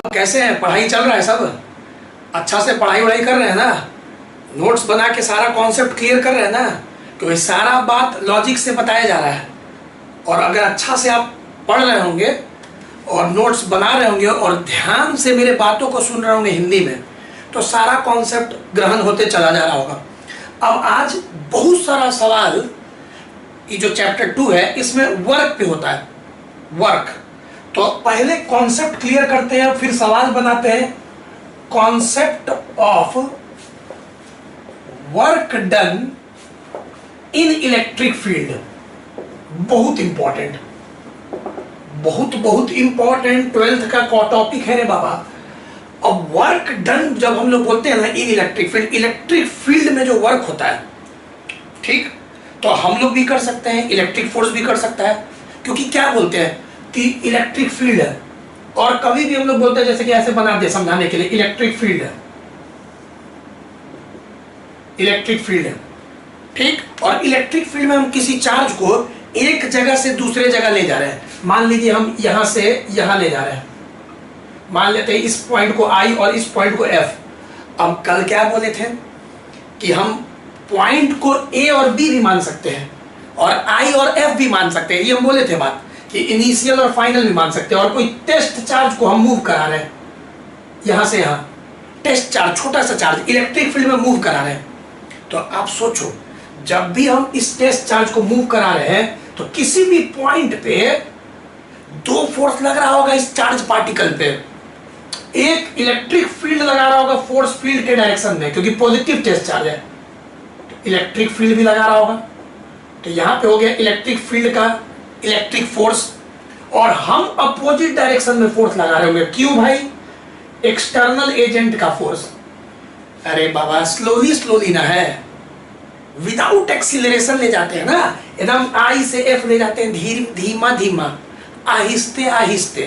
कैसे हैं? पढ़ाई चल रहा है सब? अच्छा से पढ़ाई वढ़ाई कर रहे हैं ना? नोट्स बना के सारा कॉन्सेप्ट क्लियर कर रहे हैं ना? क्योंकि सारा बात लॉजिक से बताया जा रहा है। और अगर अच्छा से आप पढ़ रहे होंगे और नोट्स बना रहे होंगे और ध्यान से मेरे बातों को सुन रहे होंगे हिंदी में, तो सारा कॉन्सेप्ट ग्रहण होते चला जा रहा होगा। अब आज बहुत सारा सवाल, ये जो चैप्टर 2 है इसमें वर्क पे होता है। वर्क, तो पहले कॉन्सेप्ट क्लियर करते हैं फिर सवाल बनाते हैं। Concept of work done in electric field, बहुत इंपॉर्टेंट, बहुत इंपॉर्टेंट 12th का टॉपिक है रे बाबा। अब वर्क डन जब हम लोग बोलते हैं ना इन इलेक्ट्रिक फील्ड, इलेक्ट्रिक फील्ड में जो वर्क होता है, ठीक, तो हम लोग भी कर सकते हैं, इलेक्ट्रिक फोर्स भी कर सकता है। क्योंकि क्या बोलते हैं कि इलेक्ट्रिक फील्ड है, और कभी भी हम लोग बोलते हैं जैसे कि ऐसे बना दे समझाने के लिए, इलेक्ट्रिक फील्ड है, इलेक्ट्रिक फील्ड है, ठीक। और इलेक्ट्रिक फील्ड में हम किसी चार्ज को एक जगह से दूसरे जगह ले जा रहे हैं। मान लीजिए हम यहां से यहां ले जा रहे हैं, मान लेते हैं इस पॉइंट को I और इस पॉइंट को F। अब कल क्या बोले थे कि हम पॉइंट को A और B भी मान सकते हैं और I और F भी मान सकते हैं। ये हम बोले थे बात कि इनिशियल और फाइनल भी मान सकते हैं। और कोई टेस्ट चार्ज को हम मूव करा रहे हैं यहां से यहां, टेस्ट चार्ज, छोटा सा चार्ज इलेक्ट्रिक फील्ड में मूव करा रहे हैं। तो आप सोचो, जब भी हम इस टेस्ट चार्ज को मूव करा रहे हैं तो किसी भी पॉइंट पे दो फोर्स लग रहा होगा इस चार्ज पार्टिकल पे। एक इलेक्ट्रिक फील्ड लगा रहा होगा फोर्स फील्ड के डायरेक्शन में, क्योंकि पॉजिटिव टेस्ट चार्ज है, तो इलेक्ट्रिक फील्ड भी लगा रहा होगा। तो यहां पे हो गया इलेक्ट्रिक फील्ड का इलेक्ट्रिक फोर्स, और हम अपोजिट डायरेक्शन में फोर्स लगा रहे होंगे। क्यों भाई? एक्सटर्नल एजेंट का फोर्स। अरे बाबा स्लोली स्लोली ना है, विदाउट एक्सीलरेशन ले जाते हैं ना, एकदम I से F ले जाते हैं, धीमा धीमा, आहिस्ते आहिस्ते।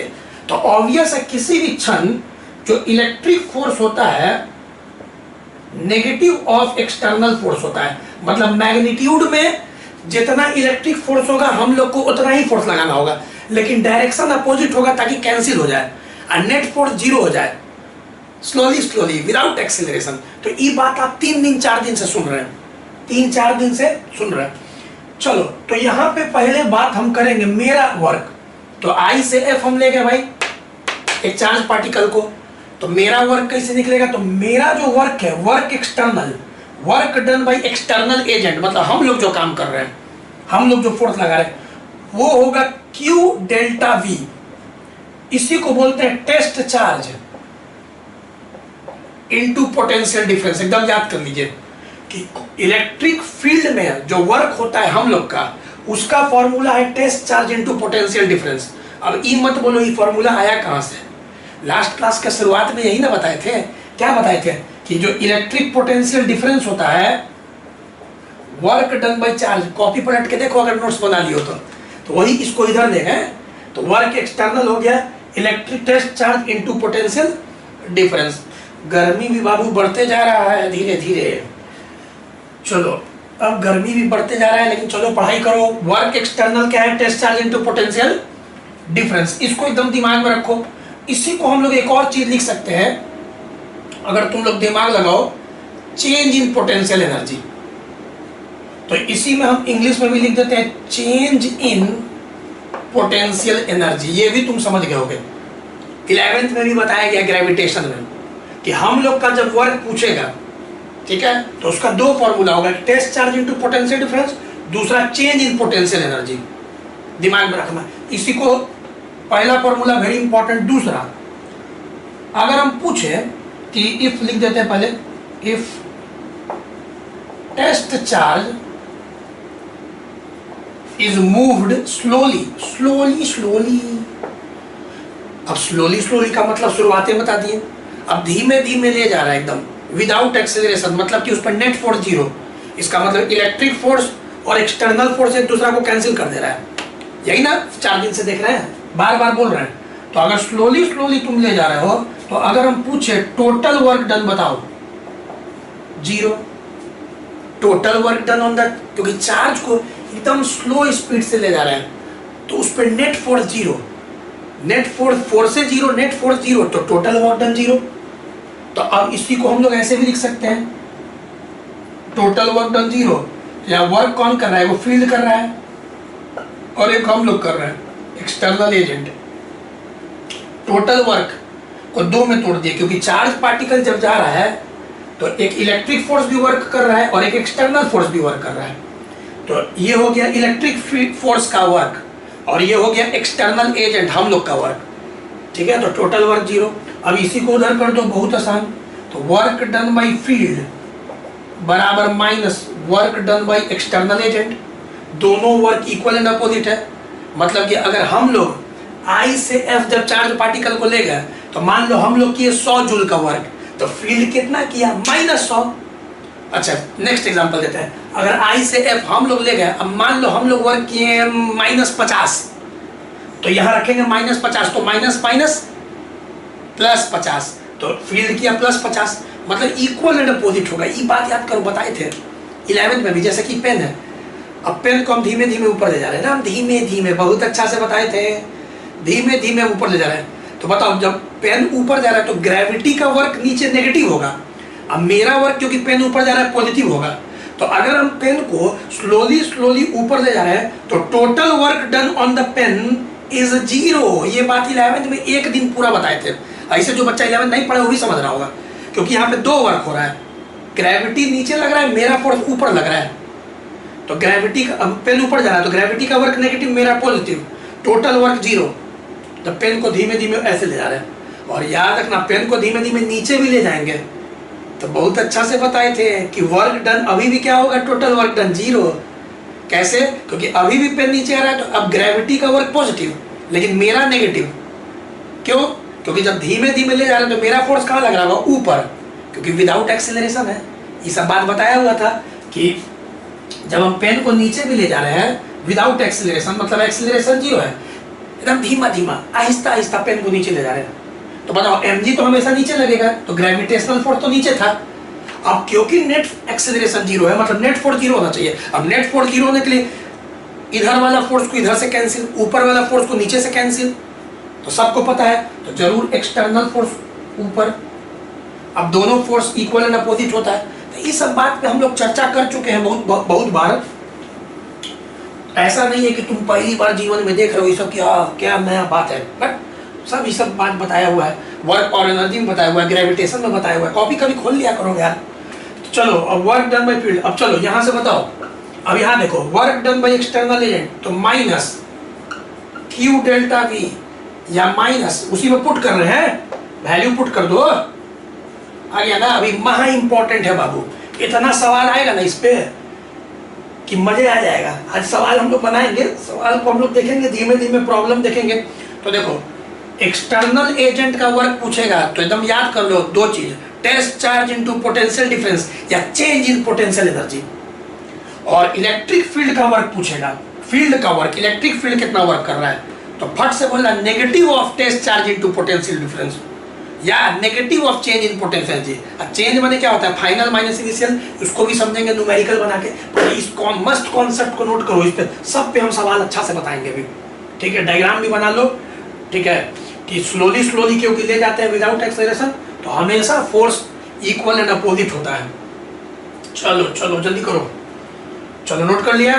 तो ऑब्वियस है किसी भी क्षण जो इलेक्ट्रिक फोर्स होता है नेगेटिव ऑफ एक्सटर्नल फोर्स होता है। मतलब मैग्नीट्यूड में जितना इलेक्ट्रिक फोर्स होगा हम लोग को उतना ही फोर्स लगाना होगा, लेकिन डायरेक्शन अपोजिट होगा ताकि कैंसिल हो जाए और नेट फोर्स 0 हो जाए, स्लोली स्लोली विदाउट एक्सीलरेशन। तो ये बात आप 3 दिन 4 दिन से सुन रहे हैं, 3-4 दिन से सुन रहे हैं। चलो, तो यहां पे पहले बात हम करेंगे मेरा वर्क। तो I से F हम ले गए भाई एक चार्ज पार्टिकल को, तो मेरा वर्क कैसे निकलेगा? तो मेरा जो वर्क है, work external, work done by external agent, मतलब हम लोग जो काम कर रहे हैं, हम लोग जो फोर्स लगा रहे हैं, वो होगा Q डेल्टा V। इसी को बोलते हैं test charge into potential difference. एकदम याद कर लीजिए कि इलेक्ट्रिक फील्ड में जो वर्क होता है हम लोग का, उसका फॉर्मूला है test charge into potential difference. अब ये मत बोलो ये फॉर्मूला आया कहां से, लास्ट क्लास के शुरुआत में यही ना बताए थे। क्या बताए थे? कि जो इलेक्ट्रिक पोटेंशियल डिफरेंस होता है work done by charge, copy पलट के देखो अगर नोट्स बना लियो तो वही इसको इधर ले गए। तो वर्क एक्सटर्नल हो गया electric test charge into potential difference. गर्मी भी बाबू बढ़ते जा रहा है धीरे धीरे। चलो, अब गर्मी भी बढ़ते जा रहा है, लेकिन चलो पढ़ाई करो। वर्क एक्सटर्नल क्या है? Test charge into potential difference. इसको एकदम दिमाग में रखो। इसी को हम लोग एक और चीज लिख सकते हैं, अगर तुम लोग दिमाग लगाओ, चेंज इन पोटेंशियल एनर्जी। तो इसी में हम इंग्लिश में भी लिख देते हैं चेंज इन पोटेंशियल एनर्जी। ये भी तुम समझ गए होगे, 11th में भी बताया गया ग्रेविटेशन में कि हम लोग का जब वर्क पूछेगा, ठीक है, तो उसका 2 फॉर्मूला होगा, test charge into potential difference, दूसरा चेंज इन पोटेंशियल एनर्जी। दिमाग में रखना इसी को, पहला फॉर्मूला वेरी इंपॉर्टेंट। दूसरा, अगर हम पूछे कि इफ लिख देते हैं पहले, if test charge is moved slowly, slowly slowly. अब स्लोली स्लोली का मतलब शुरुआत में बता दिए। अब धीमे धीमे ले जा रहा है एकदम विदाउट एक्सेलरेशन, मतलब कि उस पर नेट फोर्स 0। इसका मतलब इलेक्ट्रिक फोर्स और एक्सटर्नल फोर्स एक दूसरा को कैंसिल कर दे रहा है। यही ना 4 दिन से देख रहे हैं, बार बार बोल रहे हैं। तो अगर स्लोली स्लोली तुम ले जा रहे हो, तो अगर हम पूछे टोटल वर्क डन बताओ, 0 total work done on that, क्योंकि चार्ज को एकदम स्लो स्पीड से ले जा रहे हैं तो उस पर net force 0। Net force, force से जीरो, नेट फोर्स जीरो, तो टोटल वर्क डन जीरो। तो अब इसी को हम लोग ऐसे भी लिख सकते हैं, टोटल वर्क डन जीरो। या वर्क कौन कर रहा है, वो फील्ड कर रहा है, और एक हम लोग कर रहे हैं एक्सटर्नल एजेंट। टोटल वर्क को दो में तोड़ दिया, क्योंकि चार्ज पार्टिकल जब जा रहा है तो एक इलेक्ट्रिक फोर्स भी वर्क कर रहा है और एक एक्सटर्नल फोर्स भी वर्क कर रहा है। तो ये हो गया इलेक्ट्रिक फोर्स का वर्क, और ये हो गया एक्सटर्नल एजेंट हम लोग का वर्क, ठीक है। तो टोटल वर्क जीरो। अब इसी को उधर कर दो, बहुत आसान। तो वर्क डन बाई फील्ड बराबर minus work done by external agent. दोनों वर्क इक्वल एंड अपोजिट है। मतलब कि अगर हम लोग I से F जब चार्ज पार्टिकल को ले गए, तो मान लो हम लोग किए 100 जूल का वर्क, तो फील्ड कितना किया, -100। अच्छा, नेक्स्ट एग्जांपल देते हैं। अगर I से F हम लोग ले गए, अब मान लो हम लोग वर्क किए -50, तो यहाँ रखेंगे -50, तो माइनस माइनस +50, तो फील्ड किया +50, मतलब इक्वल एंड अपोजिट होगा। ये बात याद करो, बताए थे 11th में भी। जैसे कि पेन है, अब पेन को हम धीमे धीमे ऊपर ले जा रहे हैं ना, हम धीमे धीमे, बहुत अच्छा से बताए थे, धीमे धीमे ऊपर ले जा रहे हैं। तो बताओ, जब पेन ऊपर जा रहा है तो ग्रेविटी का वर्क नीचे नेगेटिव होगा। अब मेरा वर्क क्योंकि पेन ऊपर जा रहा है पॉजिटिव होगा। तो अगर हम पेन को स्लोली स्लोली ऊपर ले जा रहे हैं, तो total work done on the pen is 0। ये बात 11th में एक दिन पूरा बताए थे। ऐसे जो बच्चा 11th नहीं पढ़ा वो भी समझ रहा होगा, क्योंकि यहाँ पे दो वर्क हो रहा है। ग्रेविटी नीचे लग रहा है, मेरा फोर्स ऊपर लग रहा है। तो ग्रेविटी का, अब पेन ऊपर जा रहा है तो ग्रेविटी का वर्क नेगेटिव, मेरा पॉजिटिव, टोटल वर्क 0। तो पेन को धीमे धीमे ऐसे ले जा रहे हैं। और याद रखना, पेन को धीमे धीमे नीचे भी ले जाएंगे। तो बहुत अच्छा से बताए थे कि वर्क डन अभी भी क्या होगा, टोटल वर्क डन 0। कैसे? क्योंकि अभी भी पेन नीचे आ रहा है, तो अब ग्रेविटी का वर्क पॉजिटिव लेकिन मेरा नेगेटिव। क्यों? क्योंकि जब धीमे धीमे ले जा रहे हैं तो मेरा फोर्स कहाँ लग रहा होगा, ऊपर, क्योंकि विदाउट एक्सेलरेशन है। ये सब बात बताया हुआ था कि जब हम पेन को नीचे भी ले जा रहे हैं विदाउट एक्सेलरेशन, मतलब एक्सेलरेशन 0 है, एकदम धीमा धीमा आहिस्ता आहिस्ता पेन को नीचे ले जा रहे हैं। तो बताओ, mg तो हमेशा नीचे लगेगा, तो ग्रेविटेशनल फोर्स तो नीचे था। अब क्योंकि नेट एक्सेलरेशन 0 है, मतलब नेट फोर्स 0 होना चाहिए। अब नेट फोर्स 0 होने के लिए इधर वाला फोर्स को इधर से कैंसिल, ऊपर वाला फोर्स को नीचे से कैंसिल, तो सबको पता है, तो जरूर एक्सटर्नल फोर्स ऊपर। अब दोनों फोर्स इक्वल एंड अपोजिट होता है। तो इस सब बात पे हम लोग चर्चा कर चुके हैं बहुत बार। ऐसा नहीं है कि तुम पहली बार जीवन में देख रहे हो ये सब, क्या नया बात है, बट सब ये सब बात बताया हुआ है। वर्क और एनर्जी में बताया हुआ है, ग्रेविटेशन में बताया हुआ है। कॉपी कभी खोल लिया करो यार। तो चलो, अब वर्क डन बाई फील्ड। अब चलो यहाँ से बताओ, अब यहाँ देखो, work done by external agent, तो माइनस क्यू डेल्टा वी, या माइनस उसी में पुट कर रहे हैं, वैल्यू पुट कर दो, आ गया ना। अभी महा इंपॉर्टेंट है बाबू, इतना सवाल आएगा ना इस पे कि मजे आ जाएगा। आज सवाल हम लोग बनाएंगे, सवाल को हम लोग देखेंगे धीमे धीमे, प्रॉब्लम देखेंगे। तो देखो, एक्सटर्नल एजेंट का वर्क पूछेगा तो एकदम याद कर लो दो चीज, test charge into potential difference या चेंज इन पोटेंशियल एनर्जी। और इलेक्ट्रिक फील्ड का वर्क पूछेगा, फील्ड का वर्क, इलेक्ट्रिक फील्ड कितना वर्क कर रहा है। तो फट से बोलना negative of test charge into potential difference या negative of change in potential energy. Change माने क्या होता है, फाइनल माइनस इनिशियल, उसको भी समझेंगे न्यूमेरिकल बना के। तो इस मस्त कॉन्सेप्ट को नोट करो, इस पे सब पे हम सवाल अच्छा से बताएंगे अभी, ठीक है। डायग्राम भी बना लो, ठीक है, कि स्लोली स्लोली क्योंकि ले जाते हैं विदाउट एक्सेलरेशन, तो हमेशा फोर्स इक्वल एंड अपोजिट होता है। चलो चलो जल्दी करो, चलो नोट कर लिया,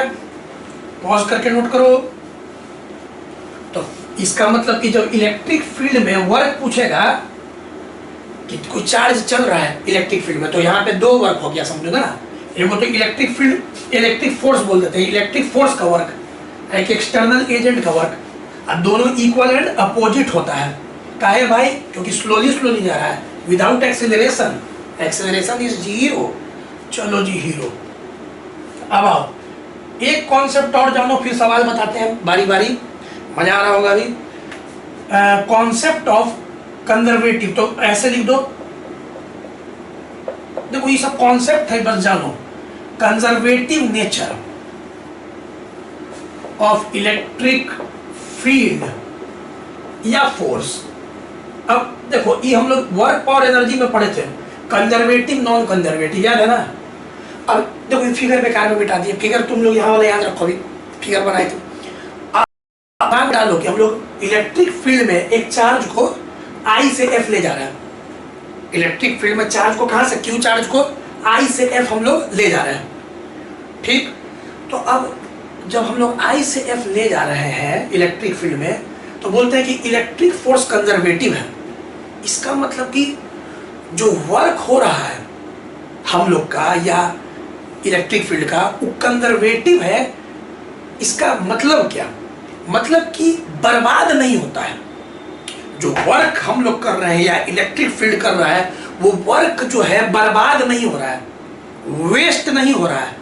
पॉज करके नोट करो। तो इसका मतलब कि जब इलेक्ट्रिक फील्ड में वर्क पूछेगा कि कोई चार्ज चल रहा है इलेक्ट्रिक फील्ड में, तो यहाँ पे दो वर्क हो गया, समझो ना। एक तो इलेक्ट्रिक फील्ड, इलेक्ट्रिक फोर्स बोल देते हैं, इलेक्ट्रिक फोर्स का वर्क, एक एक्सटर्नल एजेंट का वर्क, और दोनों इक्वल एंड अपोजिट होता है। काहे भाई? क्योंकि स्लोली स्लोली जा रहा है विदाउट एक्सेलरेशन, एक्सेलरेशन इज 0। चलो जी हीरो। अब आओ एक कॉन्सेप्ट और जानो, फिर सवाल बताते हैं बारी बारी, मजा आ रहा होगा अभी। कॉन्सेप्ट ऑफ कंजर्वेटिव, तो ऐसे लिख दो, देखो ये सब कॉन्सेप्ट है, बस जानो। Conservative nature of electric field या फोर्स। अब देखो ये हम लोग वर्क और एनर्जी में पढ़े थे, कंजर्वेटिव नॉन कंजर्वेटिव, याद है ना। अब देखो फिगर बेकार में बिठा दिए, फिगर तुम लोग यहाँ वाला याद रखो, अभी फिगर बनाए थे, डाल लो कि हम लोग इलेक्ट्रिक फील्ड में एक चार्ज को I से F ले जा रहे हैं। इलेक्ट्रिक फील्ड में चार्ज को कहां से, Q चार्ज को I से F हम लोग ले जा रहे हैं, ठीक। तो अब जब हम लोग I से F ले जा रहे हैं इलेक्ट्रिक फील्ड में, तो बोलते हैं कि इलेक्ट्रिक फोर्स कंजर्वेटिव है। इसका मतलब कि जो वर्क हो रहा है हम लोग का या इलेक्ट्रिक फील्ड का, वो कंजर्वेटिव है। इसका मतलब क्या, मतलब कि बर्बाद नहीं होता है। जो वर्क हम लोग कर रहे हैं या इलेक्ट्रिक फील्ड कर रहा है, वो वर्क जो है बर्बाद नहीं हो रहा है, वेस्ट नहीं हो रहा है।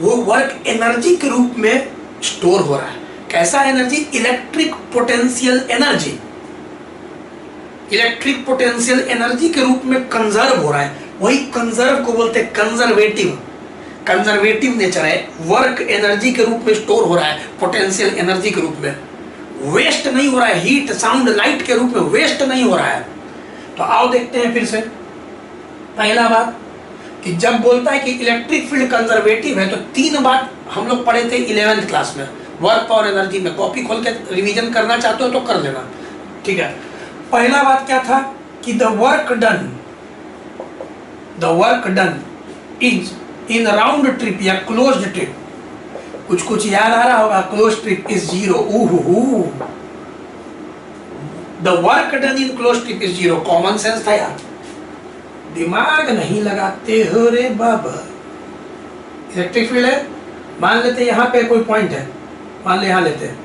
वो वर्क एनर्जी के रूप में स्टोर हो रहा है। कैसा energy, electric potential energy, electric potential energy के रूप में कंजर्व हो रहा है। वही कंजर्व को बोलते हैं कंजर्वेटिव, कंजर्वेटिव नेचर है। वर्क एनर्जी के रूप में स्टोर हो रहा है, पोटेंशियल एनर्जी के रूप में, वेस्ट नहीं हो रहा है। हीट, साउंड, लाइट के रूप में वेस्ट नहीं हो रहा है। तो आओ देखते हैं फिर से। पहला बात कि जब बोलता है कि इलेक्ट्रिक फील्ड कंजर्वेटिव है, तो 3 बात हम लोग पढ़े थे 11th क्लास में, वर्क और एनर्जी में। कॉपी खोल के रिवीजन करना चाहते हो तो कर लेना, ठीक है। पहला बात क्या था कि the work done is in round trip या क्लोज्ड ट्रिप। कुछ याद आ रहा होगा, close trip is 0। The work done in close trip is 0। Common sense था यार, दिमाग नहीं लगाते हो रे बाबा। इलेक्ट्रिक फील्ड है, मान लेते यहाँ पे कोई पॉइंट है, मान ले यहाँ लेते हैं,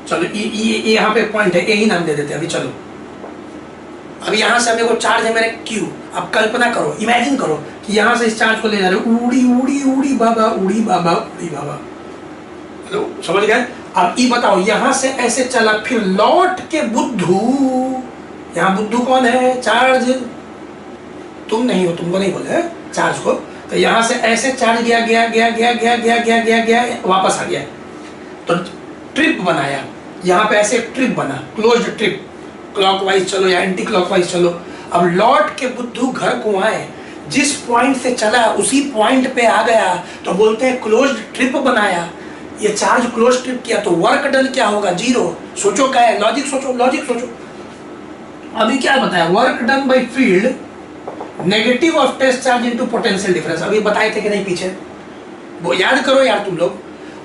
चलो ये यहाँ पे पॉइंट है, यही नाम दे देते हैं अभी। चलो अभी यहाँ से मेरे को चार्ज है मेरे Q। अब कल्पना करो, इमेजिन करो कि यहाँ से इस चार्ज को ले जा रहे हो, उड़ी उड़ी उड़ी बाबा, उड़ी बाबा, उड़ी बाबा। हेलो, समझ गए। अब ये बताओ, यहाँ से ऐसे चला, फिर लौट के बुद्धू, यहाँ बुद्धू कौन है, चार्ज, तुम नहीं हो, तुमको नहीं बोले चार्ज को। तो यहाँ से ऐसे चार्ज गया गया गया गया गया गया गया गया गया वापस आ गया, तो ट्रिप बनाया। यहाँ पे ऐसे ट्रिप बना, क्लोज्ड ट्रिप, क्लॉकवाइज चलो या एंटी क्लॉकवाइज चलो। अब लौट के बुद्धू घर को आए, जिस पॉइंट से चला उसी पॉइंट पे आ गया, तो बोलते हैं क्लोज्ड ट्रिप बनाया। ये चार्ज क्लोज ट्रिप किया, तो वर्क डन क्या होगा, 0। सोचो क्या है, लॉजिक सोचो, लॉजिक सोचो। अभी क्या बताया, work done by field negative of test charge into potential difference. अभी बताए थे कि नहीं पीछे, वो याद करो यार तुम लोग।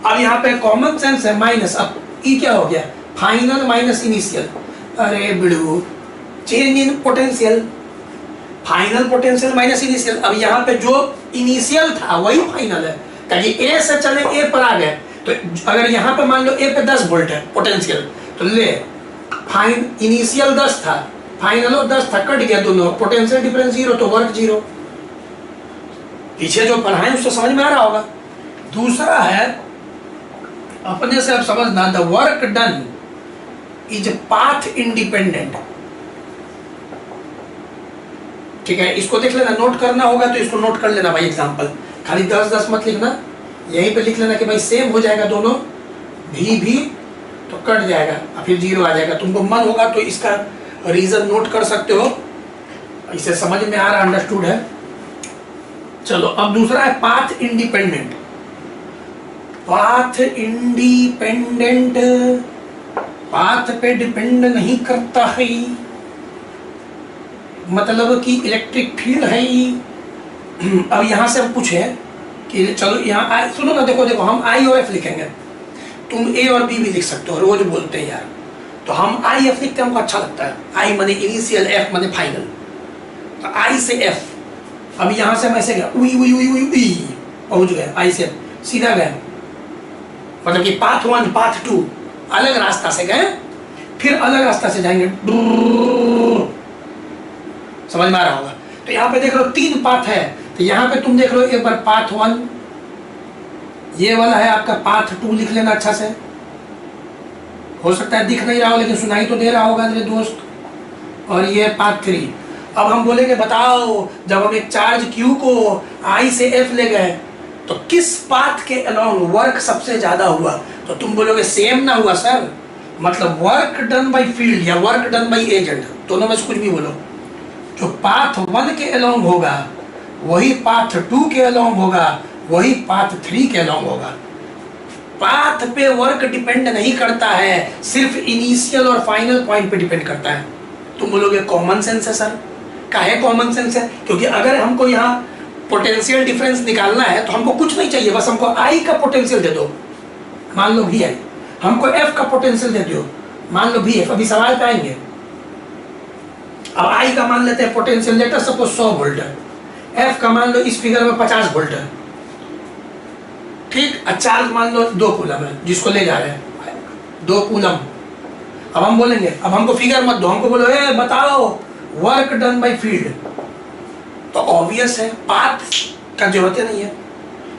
अब यहाँ पे कॉमन सेंस है, माइनस। अब ई क्या हो गया, फाइनल माइनस इनिशियल। अरे बिड़ू, change in potential, final potential minus initial. अब यहाँ पे जो इनिशियल था वही फाइनल है, ताकि ए से चले ए पर आ गए। तो अगर यहाँ पे मान लो ए पे 10 वोल्ट है पोटेंशियल, तो ले फाइन इनिशियल 10 था, फाइनल 10 था, कट गया दोनों, पोटेंशियल डिफरेंस 0, तो वर्क 0। पीछे जो पढ़ाएं उससे समझ में आ रहा होगा। दूसरा है, अपने से अब समझना, the work done is path independent. ठीक है, इसको देख लेना, नोट करना होगा तो इसको नोट कर लेना भाई। एग्जांपल खाली 10-10 मत लिखना, यहीं पे लिख लेना कि भाई सेम हो जाएगा दोनों, भी तो कट जाएगा और फिर 0 आ जाएगा। तुमको मन होगा तो इसका रीजन नोट कर सकते हो, इसे समझ में आ रहा, अंडरस्टूड है। चलो अब दूसरा है path independent. Path independent, path पे डिपेंड नहीं करता है, मतलब कि इलेक्ट्रिक फील्ड है। अब यहां से हम पूछे कि चलो यहाँ सुनो ना, देखो देखो, हम I और F लिखेंगे, तुम A और B भी लिख सकते हो, रोज बोलते हैं यार। तो हम I F लिखते हैं, हमको अच्छा लगता है। I माने इनिशियल, F माने फाइनल, तो I से F। अब यहाँ से हम ऐसे गए, उई उई उई उई उई पहुंच गए, I से सीधा गए, मतलब कि पाथ 1 पाथ 2 अलग रास्ता से गए, फिर अलग रास्ता से जाएंगे। समझ में आ रहा होगा। तो यहाँ पे देख लो 3 पाथ है, तो यहाँ पे तुम देख लो एक बार पाथ 1, ये वाला है आपका, पाथ 2 लिख लेना अच्छा से। हो सकता है दिख नहीं रहा हो लेकिन सुनाई तो दे रहा होगा मेरे दोस्त। और ये पाथ 3। अब हम बोलेंगे बताओ, जब हम एक चार्ज Q को I से F ले गए, तो किस पाथ के अलोंग वर्क सबसे ज्यादा हुआ? तो तुम बोलोगे सेम ना हुआ सर, मतलब वर्क डन बाय फील्ड या वर्क डन बाय एजेंट, दोनों में से कुछ भी बोलो। जो पाथ 1 के अलोंग होगा वही पाथ 2 के अलोंग होगा, वही पाथ 3 के अलोंग होगा। पाथ पे वर्क डिपेंड नहीं करता है, सिर्फ इनिशियल और फाइनल पॉइंट पे डिपेंड करता है। तुम बोलोगे कॉमन सेंस है सर, काहे कॉमन सेंस है? क्योंकि अगर हमको यहाँ पोटेंशियल डिफरेंस निकालना है तो हमको कुछ नहीं चाहिए, बस हमको आई का पोटेंशियल दे दो, मान लो भी आई, हमको एफ का पोटेंशियल दे दो, मान लो भी एफ। अभी सवाल पे आएंगे। अब आई का मान लेते हैं पोटेंशियल, लेटर सपोज 100 वोल्ट है, एफ का मान लो इस फिगर में 50 वोल्ट है, ठीक। चार्ज मान लो 2 कूलम है, जिसको ले जा रहे हैं 2 कूलम। अब हम बोलेंगे, अब हमको फिगर मत दो, हमको बोलो ए बताओ वर्क डन बाय फील्ड, तो ऑब्वियस है पाथ का जरूरत नहीं है,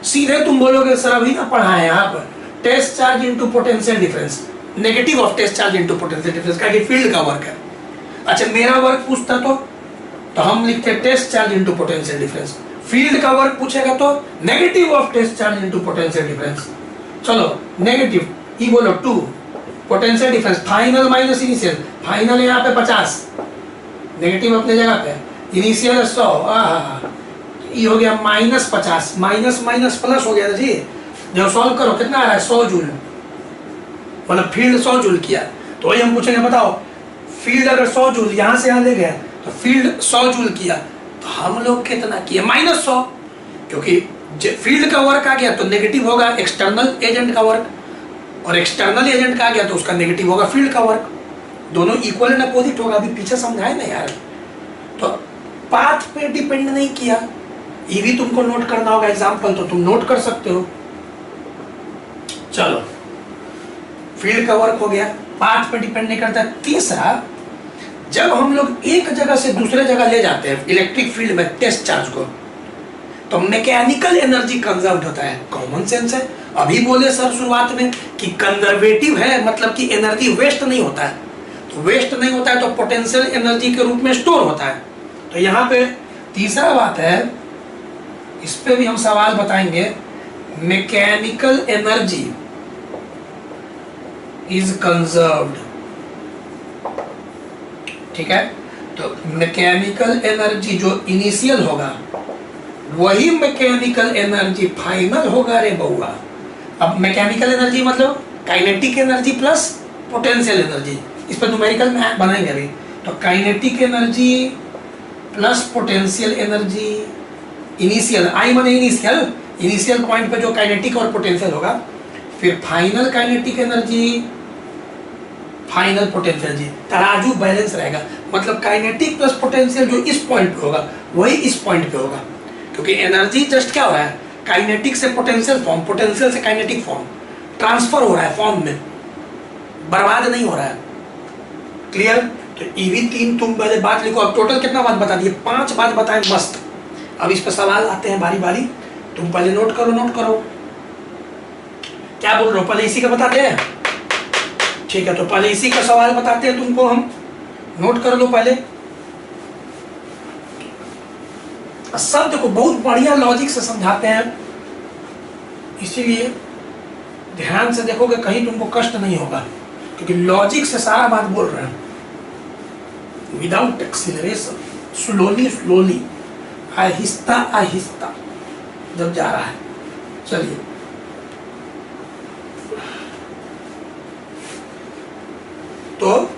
सीधे तुम बोलोगे सर अभी ना पढ़ा है यहाँ पर test charge into potential difference, negative of test charge into potential difference, का फील्ड का वर्क है। अच्छा मेरा वर्क पूछता तो हम लिखते हैं test charge into potential difference, field का वर्क पूछेगा तो negative of test charge into potential difference. चलो नेगेटिव ई बोलो 2 potential difference, final minus initial, final यहाँ पे 50, नेगेटिव अपने जगह पे, इनिशियल 100, ये हो गया -50, माइनस माइनस प्लस हो गया जी। जब सॉल्व करो कितना आ रहा है 100 जूल, मतलब फील्ड 100 जूल किया, तो वही हम पूछेंगे बताओ फील्ड अगर 100 जूल यहाँ से यहाँ ले गया तो फील्ड 100 जूल किया, तो हम लोग कितना किए -100, क्योंकि फील्ड का वर्क आ गया तो नेगेटिव होगा एक्सटर्नल एजेंट का वर्क, और एक्सटर्नल एजेंट का आ गया तो उसका नेगेटिव होगा फील्ड का वर्क, दोनों इक्वल एंड अपोजिट होगा। अभी पीछे समझाए ना यार, तो पाथ पे डिपेंड नहीं किया, ये भी तुमको नोट करना होगा, एग्जाम्पल तो तुम नोट कर सकते हो। चलो फील्ड का वर्क हो गया, पाथ पे डिपेंड नहीं करता। तीसरा, जब हम लोग एक जगह से दूसरे जगह ले जाते हैं इलेक्ट्रिक फील्ड में टेस्ट चार्ज को, तो मैकेनिकल एनर्जी कंजर्व होता है, कॉमन सेंस है। अभी बोले सर शुरुआत में कि कंजर्वेटिव है, मतलब कि एनर्जी वेस्ट नहीं होता है, तो वेस्ट नहीं होता है तो पोटेंशियल एनर्जी के रूप में स्टोर होता है। तो यहाँ पे तीसरा बात है, इस पे भी हम सवाल बताएंगे, मैकेनिकल एनर्जी इज कंजर्व्ड, ठीक है। तो मैकेनिकल एनर्जी जो इनिशियल होगा वही मैकेनिकल एनर्जी फाइनल होगा रे बउआ। अब मैकेनिकल एनर्जी मतलब kinetic energy plus potential energy, इस पर न्यूमेरिकल में बनाएंगे अभी। तो kinetic energy plus potential energy, initial I माने इनिशियल, इनिशियल पॉइंट पे जो काइनेटिक और पोटेंशियल होगा, फिर final kinetic energy, final potential energy, तराजू बैलेंस रहेगा। मतलब काइनेटिक प्लस पोटेंशियल जो इस पॉइंट पे होगा वही इस पॉइंट पे होगा, क्योंकि एनर्जी जस्ट क्या हो रहा है, काइनेटिक से पोटेंशियल फॉर्म, पोटेंशियल से काइनेटिक फॉर्म, ट्रांसफर हो रहा है फॉर्म में, बर्बाद नहीं हो रहा है। क्लियर? तो ईवी 3 तुम पहले बात लिखो। अब टोटल कितना बात बता दिए, 5 बात बताए मस्त। अब इस पर सवाल आते हैं बारी बारी, तुम पहले नोट करो, नोट करो। क्या बोल रहे हो, पहले इसी का बताते हैं? ठीक है, तो पहले इसी का सवाल बताते हैं तुमको हम, नोट कर लो पहले। शब्द को बहुत बढ़िया लॉजिक से समझाते हैं, इसीलिए ध्यान से देखोगे कहीं तुमको कष्ट नहीं होगा, क्योंकि लॉजिक से सारा बात बोल रहे हैं, without acceleration, slowly slowly, Aahista Aahista जब जा रहा है। चलिए तो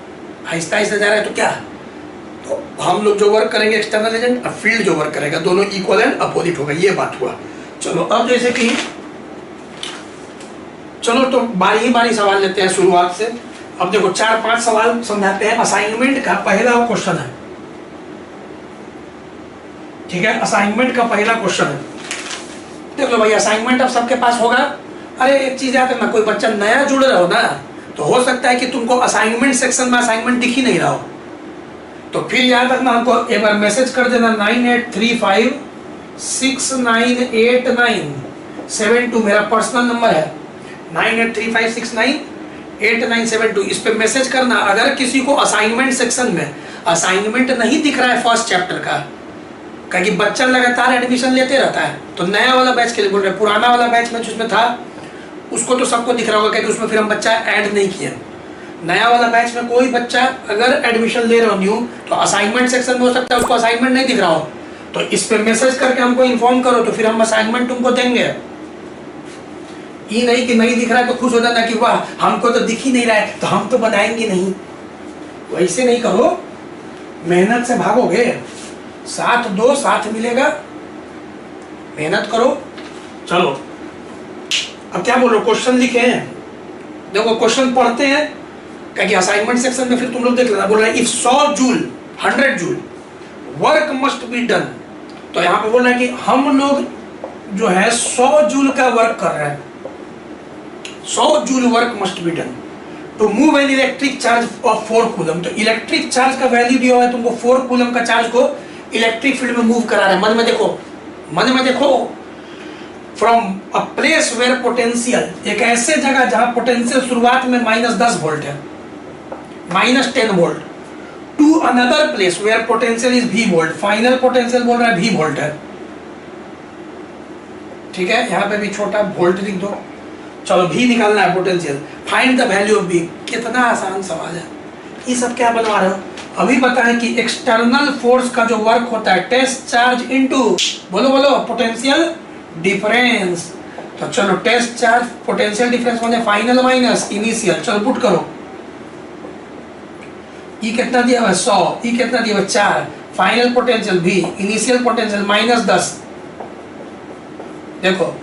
आहिस्ता आहिस्ता जा रहा है, तो क्या, तो हम लोग जो वर्क करेंगे एक्सटर्नल एजेंट, अब फील्ड जो वर्क करेगा, दोनों इक्वल एंड अपोजिट होगा, ये बात हुआ। चलो अब जैसे कि, चलो तो बारी ही बारी सवाल लेते हैं शुरुआत से। अब देखो 4-5 सवाल समझाते हैं। असाइनमेंट का पहला क्वेश्चन है, ठीक है, असाइनमेंट का पहला क्वेश्चन है। देख लो भाई, असाइनमेंट अब सबके पास होगा। अरे एक चीज याद रखना, कोई बच्चा नया जुड़ रहा हो ना, तो हो सकता है कि तुमको असाइनमेंट सेक्शन में असाइनमेंट दिख ही नहीं रहा हो, तो फिर याद रखना, हमको एक बार मैसेज कर देना 9835698972, मेरा पर्सनल नंबर है 9835698972। इस पे मैसेज करना। अगर किसी को असाइनमेंट सेक्शन में असाइनमेंट नहीं दिख रहा है फर्स्ट चैप्टर का, क्योंकि बच्चा लगातार एडमिशन लेते रहता है, तो नया वाला बैच के लिए बोल रहे हैं, पुराना वाला बैच में जिसमें था उसको तो सबको दिख रहा होगा, क्योंकि उसमें फिर हम बच्चा ऐड नहीं किया। नया वाला बैच में कोई बच्चा अगर एडमिशन ले रहा हो न्यू, तो असाइनमेंट सेक्शन में हो सकता है उसको असाइनमेंट नहीं दिख रहा हो, तो इस पे मैसेज करके हमको इन्फॉर्म करो, तो फिर हम असाइनमेंट तुमको देंगे। ये नहीं कि नहीं दिख रहा है तो खुश हो जाना कि वाह हमको तो दिख ही नहीं रहा है तो हम तो बनाएंगे नहीं, वैसे नहीं करो, मेहनत से भागोगे, साथ दो साथ मिलेगा, मेहनत करो। चलो अब क्या बोलो, क्वेश्चन लिखे हैं, देखो क्वेश्चन पढ़ते हैं क्या कि असाइनमेंट सेक्शन में फिर तुम लोग देख लेना। बोल रहा है if 100 joule 100 joule work must be done, तो यहाँ पे बोल रहा है कि हम लोग जो है 100 जूल का वर्क कर रहे हैं, 100 joule work must be done to move an electric charge of 4 coulomb. तो इलेक्ट्रिक चार्ज का वैल्यू दिया हुआ है तुमको, 4 कूलम का चार्ज को इलेक्ट्रिक फील्ड में मूव करा रहा है। मन में देखो, मन में देखो, from a place where potential, एक ऐसे जगह जहां पोटेंशियल शुरुआत में -10 वोल्ट है, -10 volt, to another place where potential is V volt, final potential बोल रहा है V वोल्ट है, ठीक है, यहां पे भी छोटा वोल्ट लिख दो। चलो V निकालना है potential, find the value of V। कितना आसान सवाल है, ये सब क्या बनवा रहे हो? अभी बताएं कि एक्सटर्नल फोर्स का जो वर्क होता है टेस्ट चार्ज इनटू, बोलो बोलो, पोटेंशियल डिफरेंस। तो चलो टेस्ट चार्ज पोटेंशियल डिफरेंस माने फाइनल माइनस इनिशियल, चलो पुट करो। ई कितना दिया हुआ है 100, ई कितना दिया हुआ है 4, final potential V, initial potential -10। देखो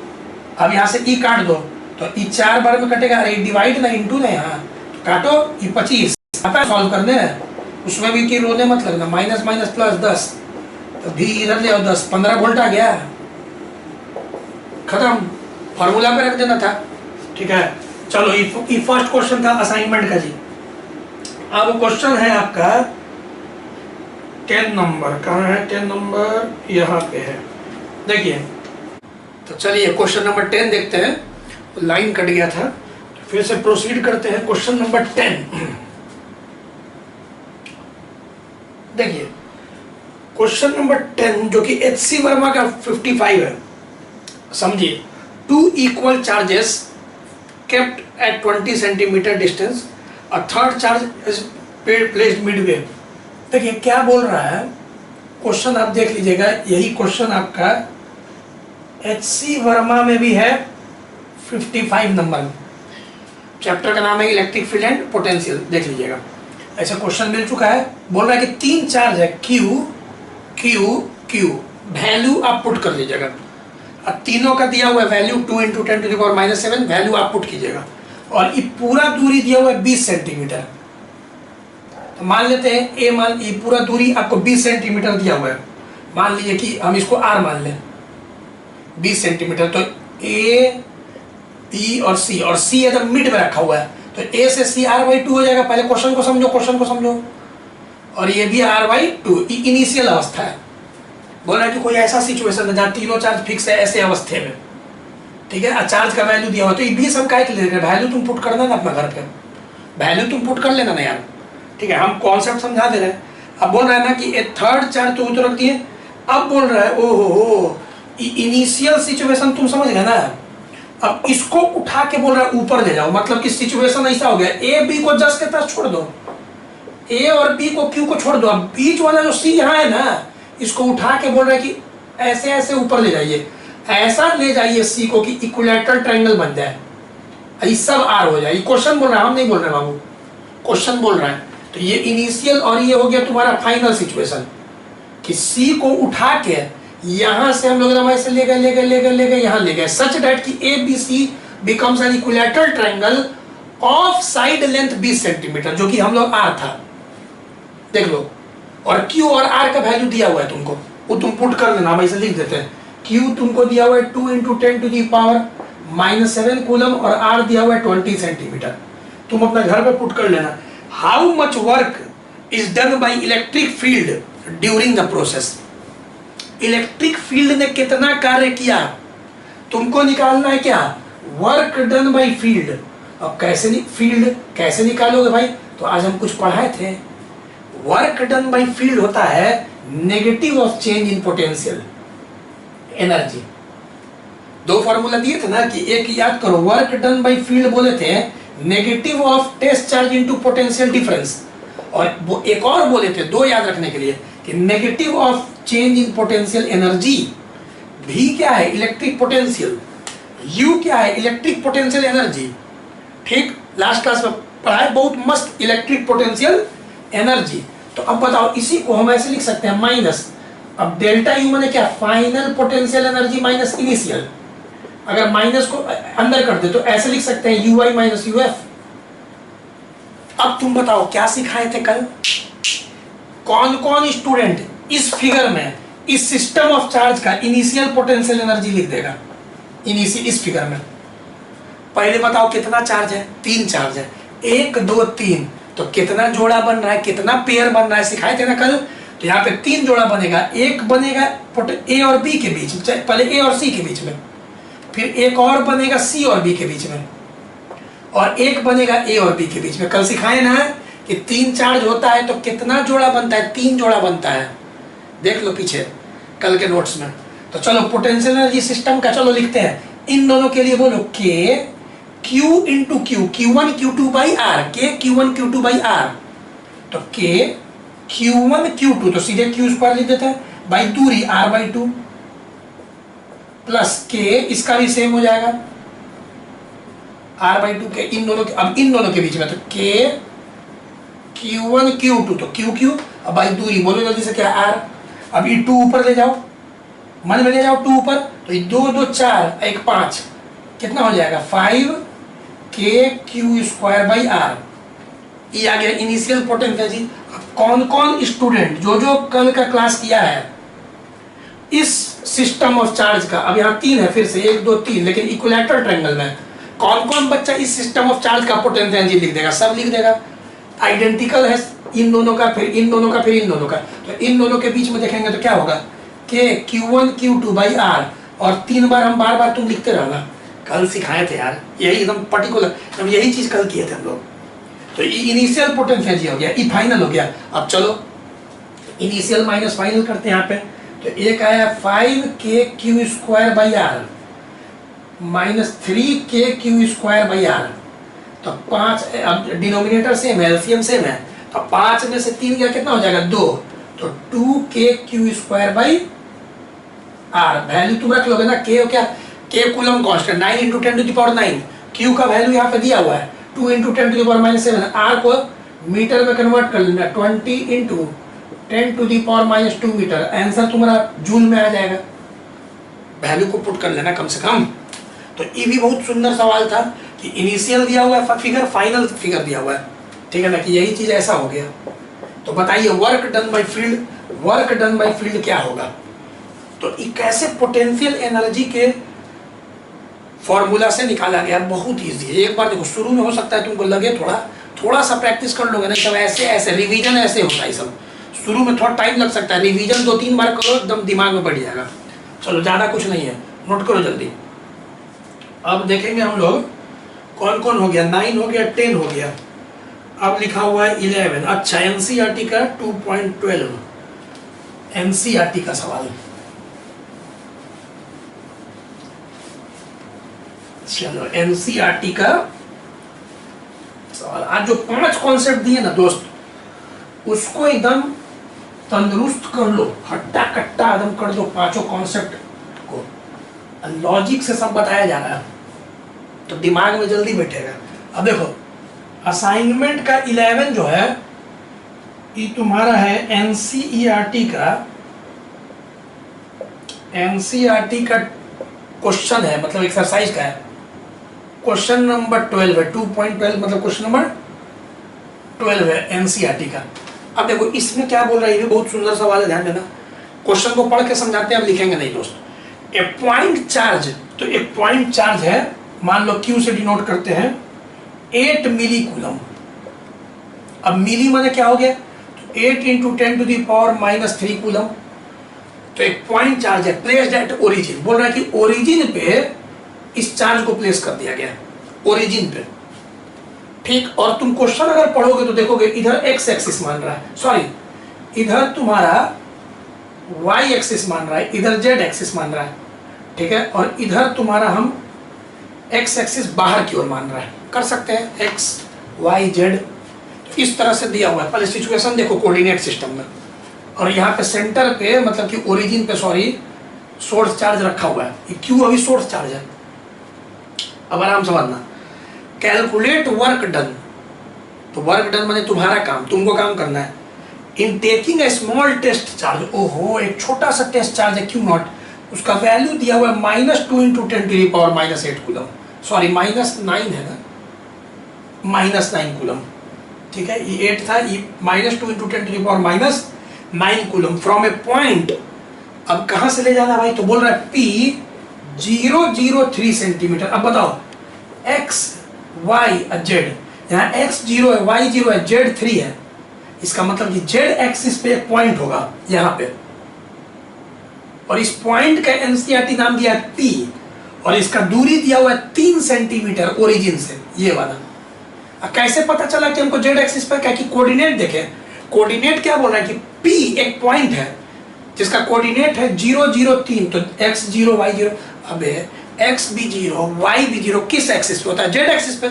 अब यहाँ से ई काट दो तो ई 4 बार में कटेगा, अरे डिवाइड ना इंटू ना, यहाँ काटो, ई 25 सॉल्व करने, उसमें भी की रोने मत लगना, माइनस माइनस प्लस 10, तो V इधर ले आओ 10, 15 वोल्ट आ गया, खत्म, फॉर्मूला पे रख देना था, ठीक है। चलो ये फर्स्ट क्वेश्चन था असाइनमेंट का जी। अब क्वेश्चन है आपका 10 नंबर, कहाँ है 10 नंबर, यहाँ पे है, देखिए। तो चलिए क्वेश्चन नंबर 10 देखते हैं, लाइन कट गया था, फिर से प्रोसीड करते हैं। क्वेश्चन नंबर 10 देखिए, क्वेश्चन नंबर 10 जो कि HC वर्मा का 55 है, समझिए। 2 equal charges kept at 20 centimeter distance, a third charge is placed midway। देखिए क्या बोल रहा है क्वेश्चन, आप देख लीजिएगा, यही क्वेश्चन आपका HC वर्मा में भी है 55 नंबर, चैप्टर का नाम है इलेक्ट्रिक फील्ड एंड पोटेंशियल, देख लीजिएगा। ऐसा क्वेश्चन मिल चुका है, बोल रहा है कि 3 चार्ज है Q Q Q, वैल्यू आप पुट कर लीजिएगा। अब तीनों का दिया हुआ है वैल्यू 2 × 10⁻⁷, वैल्यू आप पुट कीजिएगा, और ये पूरा दूरी दिया हुआ है 20 सेंटीमीटर। तो मान लेते हैं ए, मान ये पूरा दूरी आपको 20 सेंटीमीटर दिया हुआ है, मान लीजिए कि हम इसको R मान लें 20 सेंटीमीटर। तो A B और C, और C एकदम मिड में रखा हुआ है, तो A से C R/2 हो जाएगा। पहले क्वेश्चन को समझो, क्वेश्चन को समझो, और ये भी R/2 इनिशियल अवस्था है। बोल रहा है कि कोई ऐसा सिचुएशन है जहाँ तीनों चार्ज फिक्स है ऐसे अवस्थे में, ठीक है, चार्ज का वैल्यू दिया हुआ, तो ये भी सब काय के लिए वैल्यू तुम पुट करना ना अपना घर पे, वैल्यू तुम पुट कर लेना ना यार, ठीक है, हम कॉन्सेप्ट समझा दे रहे हैं। अब बोल रहा है ना कि ए थर्ड चार्ज तो रख दिए, अब बोल रहा है ओहो इनिशियल सिचुएशन तुम समझ गए ना, अब इसको उठा के बोल रहा है ऊपर ले जाओ, मतलब कि सिचुएशन ऐसा हो गया, ए बी को जस्ट के तरह छोड़ दो, ए और बी को क्यू को छोड़ दो, अब बीच वाला जो सी यहाँ है ना, इसको उठा के बोल रहा है कि ऐसे ऐसे ऊपर ले जाइए, ऐसा ले जाइए सी को कि इक्विलैटरल ट्रायंगल बन जाए, ये सब आर हो जाए। क्वेश्चन बोल रहा है, हम नहीं बोल रहे बाबू, क्वेश्चन बोल रहा है। तो ये इनिशियल और ये हो गया तुम्हारा फाइनल सिचुएशन कि सी को उठा के यहां से हम लोग ऐसे ले गए यहां ले गए, सच दैट कि A B C becomes an equilateral triangle of side length 20 centimetre, जो कि हम लोग आर था, देख लो, और Q और R का वैल्यू दिया हुआ है तुमको, वो तुम पुट कर लेना, हम ऐसे लिख देते हैं। Q तुमको दिया हुआ है 2 × 10⁻⁷ कूलम, और R दिया हुआ है 20 सेंटीमीटर, तुम अपने घर पे पुट कर लेना। How much work is done by electric field during the process, electric field ने कितना कार्य किया तुमको निकालना है, क्या वर्क डन बाय फील्ड। अब कैसे फील्ड कैसे निकालोगे भाई, तो आज हम कुछ पढ़ाए थे, वर्क डन बाय फील्ड होता है negative of change in potential energy. 2 formula दिए थे ना, कि एक याद करो, वर्क डन बाय फील्ड बोले थे negative of test charge into potential difference, और वो एक और बोले थे 2 याद रखने के लिए, कि negative of change in potential energy. भी क्या है, इलेक्ट्रिक पोटेंशियल, U क्या है? Electric potential energy. ठीक, लास्ट क्लास में पढ़ा है, बहुत मस्त, इलेक्ट्रिक पोटेंशियल एनर्जी। तो अब बताओ, इसी को हम ऐसे लिख सकते हैं माइनस, अब डेल्टा यू मैंने क्या, final potential energy minus initial. अगर माइनस को अंदर कर दे तो ऐसे लिख सकते हैं you I minus U F. अब तुम बताओ क्या सिखाए थे कल? कौन कौन स्टूडेंट इस फिगर में इस सिस्टम ऑफ चार्ज का इनिशियल पोटेंशियल एनर्जी लिख देगा? इनिशियल इस फिगर में पहले बताओ कितना चार्ज है? 3 चार्ज है, 1 2 3। तो कितना जोड़ा बन रहा है, कितना पेयर बन रहा है, सिखाए थे ना कल। तो यहाँ पे 3 जोड़ा बनेगा, एक बनेगा ए और बी के बीच में, पहले ए और सी के बीच में, फिर एक और बनेगा सी और बी के बीच में, और एक बनेगा ए और बी के बीच में। कल सिखाए ना कि 3 चार्ज होता है तो कितना जोड़ा बनता है? 3 जोड़ा बनता है, देख लो पीछे कल के नोट्स में। तो चलो पोटेंशियल एनर्जी सिस्टम का चलो लिखते हैं, इन दोनों के लिए बोलो k q into q, Q1 Q2 by r, k Q1 Q2 by r. तो के Q1 Q2 तो सीधे क्यू स्क्वायर लिख देते हैं, बाई दूरी R बाई 2, प्लस के इसका भी सेम हो जाएगा R बाई 2 के इन दोनों के, अब इन दोनों के बीच में तो के Q1 Q2 तो क्यू क्यू, अब बाई दूरी बोलो जल्दी से क्या, R। अब ये 2 ऊपर ले जाओ, मन में ले जाओ 2 ऊपर, तो ये 2 2 4 1 5, कितना हो जाएगा 5 k q square by are. ये आ गया इनिशियल पोटेंशियल। कौन कौन स्टूडेंट जो जो कल का क्लास किया है इस सिस्टम ऑफ चार्ज का, अब यहाँ 3 है, फिर से 1 2 3, लेकिन इक्विलैटरल ट्रायंगल में कौन कौन बच्चा इस सिस्टम ऑफ चार्ज का पोटेंशियल एनर्जी लिख देगा? सब लिख देगा। आइडेंटिकल है इन दोनों का, फिर इन दोनों का, फिर इन दोनों का, तो इन दोनों के बीच में देखेंगे तो क्या होगा, के Q1 Q2 बाई आर, और 3 बार हम बार बार तुम लिखते रहना। कल सिखाए थे यार, यही एकदम पर्टिकुलर, हम यही चीज कल किए थे हम लोग। तो ये इनिशियल पोटेंशियल हो गया, ये फाइनल हो गया। अब चलो इनिशियल माइनस फाइनल करते हैं यहाँ पे। तो एक आया 5 k q square by r minus 3 k q square by r. तो 5, अब डिनोमिनेटर सेम है, एलसीएम सेम है, तो 5 में से 3 गया कितना हो जाएगा 2, तो 2 k q square by r. Value तुम रख लोगे ना, के हो क्या, k coulomb constant 9 into 10 to the power 9, q का वैल्यू यहाँ पे दिया हुआ है 2 into 10 to the power minus 7, r को मीटर में कन्वर्ट कर लेना 20 into 10 to the power minus 2 metre. Answer तुम्हारा जूल में आ जाएगा, वैल्यू को पुट कर लेना कम से कम। तो ये भी बहुत सुंदर सवाल था कि इनिशियल दिया हुआ है फिगर, फाइनल फिगर दिया हुआ है, ठीक है ना, कि यही चीज ऐसा हो गया। तो बताइए work done by field, work done by field क्या होगा? तो ये कैसे पोटेंशियल एनर्जी के फॉर्मूला से निकाला गया, बहुत इजी है। एक बार देखो, शुरू में हो सकता है तुमको लगे थोड़ा सा प्रैक्टिस कर लोगे ना, सब ऐसे रिवीजन ऐसे होता है सब, शुरू में थोड़ा टाइम लग सकता है, रिवीजन 2-3 बार करो एकदम दिमाग में बढ़ जाएगा। चलो ज़्यादा कुछ नहीं है, नोट करो जल्दी। अब देखेंगे हम लोग कौन कौन हो गया, 9 हो गया, 10 हो गया, अब लिखा हुआ है 11। अच्छा, एनसीईआरटी का 2.12 एनसीईआरटी का सवाल। चलो एनसीईआरटी का सवाल। आज जो 5 कॉन्सेप्ट दिए ना दोस्त, उसको एकदम तंदुरुस्त कर लो, हट्टा कट्टा एकदम कर दो 5 कॉन्सेप्ट को। लॉजिक से सब बताया जा रहा है तो दिमाग में जल्दी बैठेगा। अब देखो असाइनमेंट का 11 जो है ये तुम्हारा है एनसीईआरटी का क्वेश्चन है, मतलब एक्सरसाइज का है, क्वेश्चन नंबर 12 है, 2.12 मतलब क्वेश्चन नंबर 12 है एनसीईआरटी का। अब देखो इसमें क्या बोल रहा है, ये भी बहुत सुंदर सवाल है, ध्यान देना। क्वेश्चन को पढ़ के समझाते हैं, अब लिखेंगे नहीं दोस्त। ए पॉइंट चार्ज, तो एक पॉइंट चार्ज है, मान लो क्यू से डिनोट करते हैं 8 मिली कूलम। अब मिली माने क्या हो गया, तो 8 into 10 to the power minus 3 coulomb. तो एक पॉइंट चार्ज है, प्लेस्ड एट ओरिजिन, बोल रहा है कि ओरिजिन पे इस चार्ज को प्लेस कर दिया गया, ओरिजिन पे, ठीक। और तुम क्वेश्चन अगर पढ़ोगे तो देखोगे इधर एक्स एक्सिस मान रहा है, सॉरी इधर तुम्हारा वाई एक्सिस मान रहा है, इधर जेड एक्सिस मान रहा है, ठीक है, और इधर तुम्हारा हम एक्स एक्सिस बाहर की ओर मान रहा है। कर सकते हैं एक्स वाई जेड, इस तरह से दिया हुआ है। पहले सिचुएशन देखो कोऑर्डिनेट सिस्टम में, और यहाँ पे सेंटर पे मतलब कि ओरिजिन पे सॉरी सोर्स चार्ज रखा हुआ है, ये क्यू अभी सोर्स चार्ज है, अब आराम समझना, कैलकुलेट वर्क डन, तो वर्क डन माने तुम्हारा काम, तुमको काम करना है। In taking a small test charge, ओहो एक छोटा सा टेस्ट चार्ज है क्यू नॉट, उसका वैल्यू दिया हुआ है -2 × 10⁻⁻8 कूलम, सॉरी -9 है ना, -9 कूलम, ठीक है, ये 8 था, ये -2 × 10⁻⁻9 कूलम फ्रॉम ए पॉइंट। अब कहां से ले जाना भाई, तो बोल रहा है P 003 सेंटीमीटर। अब बताओ x y z, यहाँ x 0 है, y 0 है, z 3 है, इसका मतलब कि z एक्सिस पे एक पॉइंट होगा यहाँ पे, और इस पॉइंट का एनसीईआरटी नाम दिया है P, और इसका दूरी दिया हुआ है 3 सेंटीमीटर ओरिजिन से, ये वाला। अब कैसे पता चला कि हमको z एक्सिस पर, क्या कि कोऑर्डिनेट देखे, कोऑर्डिनेट क्या बोल रहा है कि P एक पॉइंट है जिसका कोऑर्डिनेट है 0 0 3, तो x 0 y 0, अबे x भी 0 y भी 0 किस एक्सिस पे होता है, z एक्सिस पे।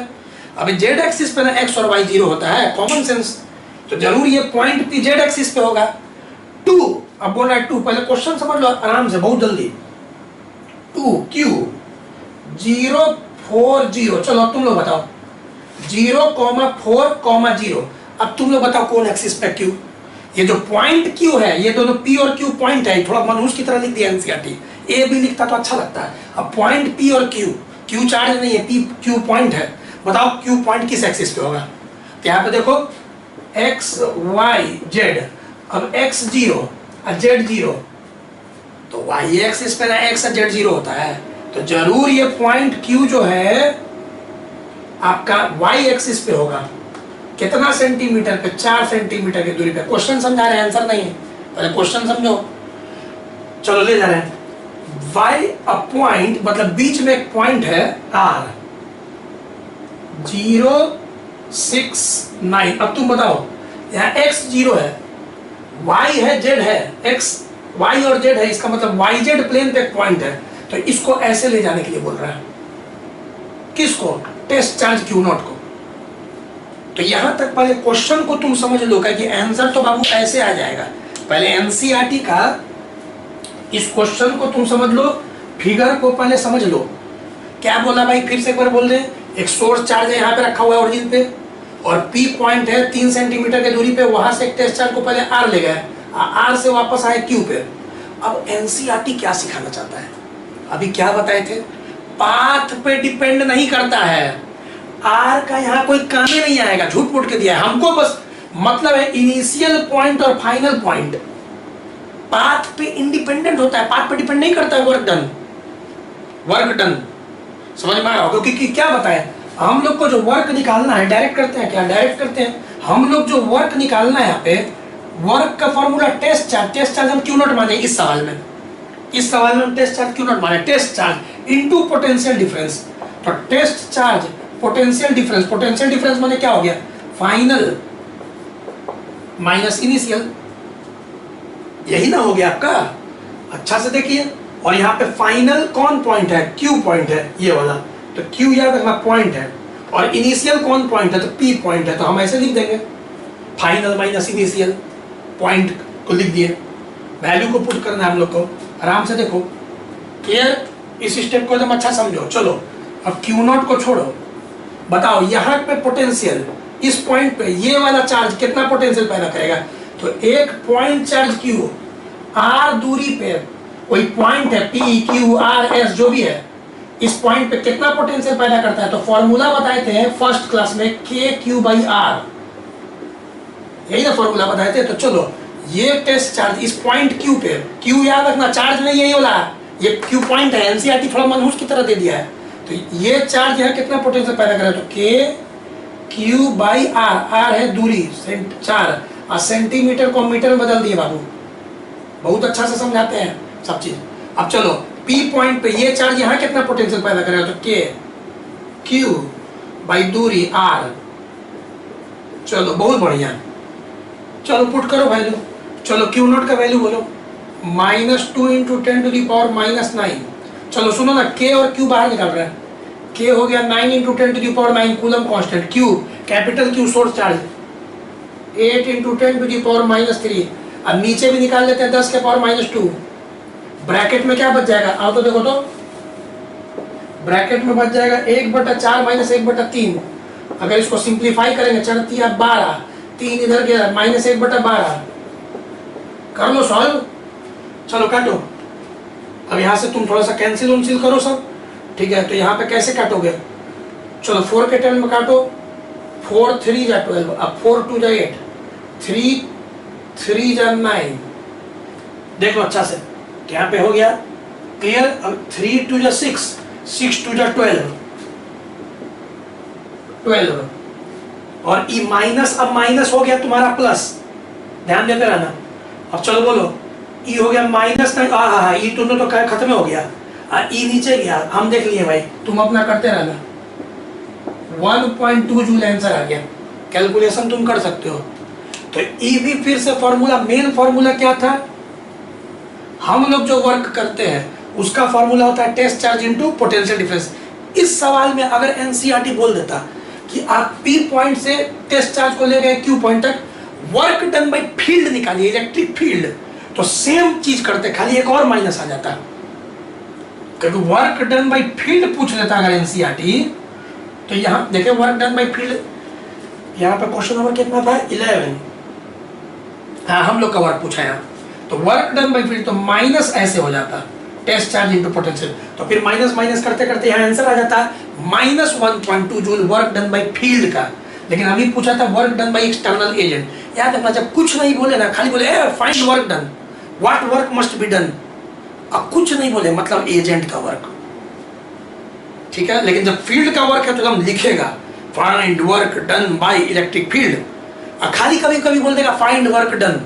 अबे z एक्सिस पे ना x और y 0 होता है, कॉमन सेंस, तो जरूर ये पॉइंट P z एक्सिस पे होगा। 2, अब बोल रहा है 2, पहले क्वेश्चन समझ लो आराम से, बहुत जल्दी। 2 q 0 4 0, चलो अब तुम लोग बताओ 0, 4, 0, अब तुम लोग बताओ कौन एक्सिस पे q, ये जो पॉइंट Q है, ये दोनों P और Q पॉइंट है, थोड़ा मनहूस की तरह लिख दिया एनसीईआरटी, ए भी लिखता तो अच्छा लगता है। अब पॉइंट P और Q चार्ज नहीं है, P Q पॉइंट है, बताओ Q पॉइंट किस एक्सिस पे होगा, तो यहाँ पे देखो x y z, अब x 0 और z 0, तो y एक्सिस पे ना x और z 0 होता है, तो जरूर ये पॉइंट Q जो है आपका y एक्सिस पे होगा। कितना सेंटीमीटर पे, 4 सेंटीमीटर की दूरी पे। क्वेश्चन समझा रहे हैं, आंसर नहीं है, पहले क्वेश्चन समझो। चलो ले जा रहे हैं, y अ पॉइंट, मतलब बीच में एक पॉइंट है r 0 6 9। अब तुम बताओ यहाँ x 0 है, y है, z है, x y और z है, इसका मतलब yz प्लेन पे एक पॉइंट है, तो इसको ऐसे ले जाने के लिए बोल रहा है, किसको, टेस्ट चार्ज Q नॉट को। तो यहां तक पहले क्वेश्चन को तुम समझ लो, कि आंसर तो बाबू ऐसे आ जाएगा। पहले एनसीईआरटी का इस क्वेश्चन को तुम समझ लो, फिगर को पहले समझ लो। क्या बोला भाई, फिर से एक बार बोल दे, एक सोर्स चार्ज है यहाँ पे रखा हुआ है ओरिजिन पे, और P पॉइंट है 3 सेंटीमीटर की दूरी पे, वहां से एक टेस्ट चार्ज को पहले R ले गए, R से वापस आए Q पे। अब एनसीईआरटी क्या सिखाना चाहता है, अभी क्या बताए थे, पाथ पे डिपेंड नहीं करता है, R का यहाँ कोई काम ही नहीं आएगा, झूठ मूठ के दिया है हमको, बस मतलब है इनिशियल पॉइंट और फाइनल पॉइंट, पाथ पे इंडिपेंडेंट होता है, पाथ पे डिपेंड नहीं करता है। वर्क डन समझ में आया, क्योंकि क्या बताया, हम लोग को जो वर्क निकालना है, डायरेक्ट करते हैं क्या, डायरेक्ट करते हैं। हम लोग जो वर्क निकालना है यहाँ पे, वर्क का फॉर्मूला टेस्ट चार्ज हम क्यू नॉट माने इस सवाल में, इस सवाल में हम टेस्ट चार्ज क्यू नॉट माने, test charge into potential difference. तो टेस्ट चार्ज पोटेंशियल डिफरेंस माने क्या हो गया, फाइनल माइनस इनिशियल, यही ना हो गया आपका। अच्छा से देखिए, और यहाँ पे फाइनल कौन पॉइंट है, Q पॉइंट है ये वाला, तो Q याद रखना पॉइंट है, और इनिशियल कौन पॉइंट है, तो P पॉइंट है, तो हम ऐसे लिख देंगे फाइनल माइनस इनिशियल, पॉइंट को लिख दिए, वैल्यू को पुट करना है हम लोग को। आराम से देखो, क्लियर, इस स्टेप को एकदम अच्छा समझो। चलो अब Q नॉट को छोड़ो, बताओ यहाँ पे पोटेंशियल, इस पॉइंट पे ये वाला चार्ज कितना पोटेंशियल पैदा करेगा, तो एक पॉइंट चार्ज Q R दूरी पे, कोई पॉइंट है P Q R S जो भी है, इस पॉइंट पे कितना पोटेंशियल पैदा करता है, तो फॉर्मूला बताए थे फर्स्ट क्लास में KQ/R, यही ना फॉर्मूला बताए थे। तो चलो ये टेस्ट चार्ज इस पॉइंट Q पे, Q याद रखना चार्ज नहीं यही वाला, ये Q पॉइंट है, एनसीईआरटी थोड़ा मनहूस की तरह दे दिया है, तो ये चार्ज यहाँ कितना पोटेंशियल पैदा करेगा, तो KQ/R, R है दूरी 4, और सेंटीमीटर को मीटर में बदल दिए बाबू, बहुत अच्छा से समझाते हैं सब चीज। अब चलो P पॉइंट पे ये चार्ज यहाँ कितना पोटेंशियल पैदा करेगा, तो KQ/दूरी R। चलो बहुत बढ़िया, चलो पुट करो वैल्यू, चलो Q नॉट का वैल्यू बोलो, -2 × 10⁻⁹। चलो सुनो ना, K और Q बाहर निकाल रहे हैं, K हो गया 9 × 10⁻9 coulomb constant, Q capital Q source charge 8 × 10⁻3, अब नीचे भी निकाल लेते हैं 10⁻², ब्रैकेट में क्या बच जाएगा, आओ तो देखो तो ब्रैकेट में बच जाएगा 1/4 माइनस 1/3। अगर इसको सिंप्लीफाई करेंगे, 4×3 = 12, 3 इधर गया माइनस 1/12। कर लो सॉल्व, चलो काटो। अब यहाँ से तुम थोड़ा सा कैंसिल करो सब, ठीक है। तो यहाँ पे कैसे काटोगे, चलो 4 के टर्म में काटो, 4 3 जा 12, अब 4 2 जा 8, 3 3 जा 9। देखो अच्छा से, तो यहाँ पे हो गया क्लियर। अब 3 2 जा 6, 6 2 जा 12, 12। और ई माइनस, अब माइनस हो गया तुम्हारा प्लस, ध्यान देते रहना। अब चलो बोलो, ई हो गया माइनस, हाँ ई तुमने तो खत्म हो गया, ई नीचे गया, हम देख लिए भाई, तुम अपना करते रहना। 1.2 जूल आंसर आ गया, कैलकुलेशन तुम कर सकते हो। तो ई भी फिर से फॉर्मूला, मेन फॉर्मूला क्या था, हम लोग जो वर्क करते हैं उसका फॉर्मूला होता है test charge into potential difference. इस सवाल में अगर एनसीईआरटी बोल देता कि आप पी पॉइंट से टेस्ट चार्ज को ले गए क्यू पॉइंट तक, वर्क डन बाय फील्ड निकालिए, इलेक्ट्रिक फील्ड, तो सेम चीज करते, खाली एक और माइनस आ जाता। क्योंकि वर्क डन बाय फील्ड पूछ लेता अगर एनसीईआरटी, तो यहाँ देखिए वर्क डन बाय फील्ड, यहाँ पे क्वेश्चन नंबर कितना था 11, हाँ हम लोग का वर्क पूछा है। तो वर्क डन बाय फील्ड, तो माइनस ऐसे हो जाता, टेस्ट चार्ज इनटू पोटेंशियल, तो फिर माइनस माइनस करते करते यहाँ आंसर आ जाता -1.2 joule work done by field का। लेकिन अभी पूछा था work done by external agent. याद रखना, जब कुछ नहीं बोले ना, खाली बोले find work done, what work must be done, अब कुछ नहीं बोले मतलब एजेंट का वर्क, ठीक है। लेकिन जब फील्ड का वर्क है तो हम लिखेगा find work done by electric field, और खाली कभी कभी बोल देगा फाइंड वर्क डन,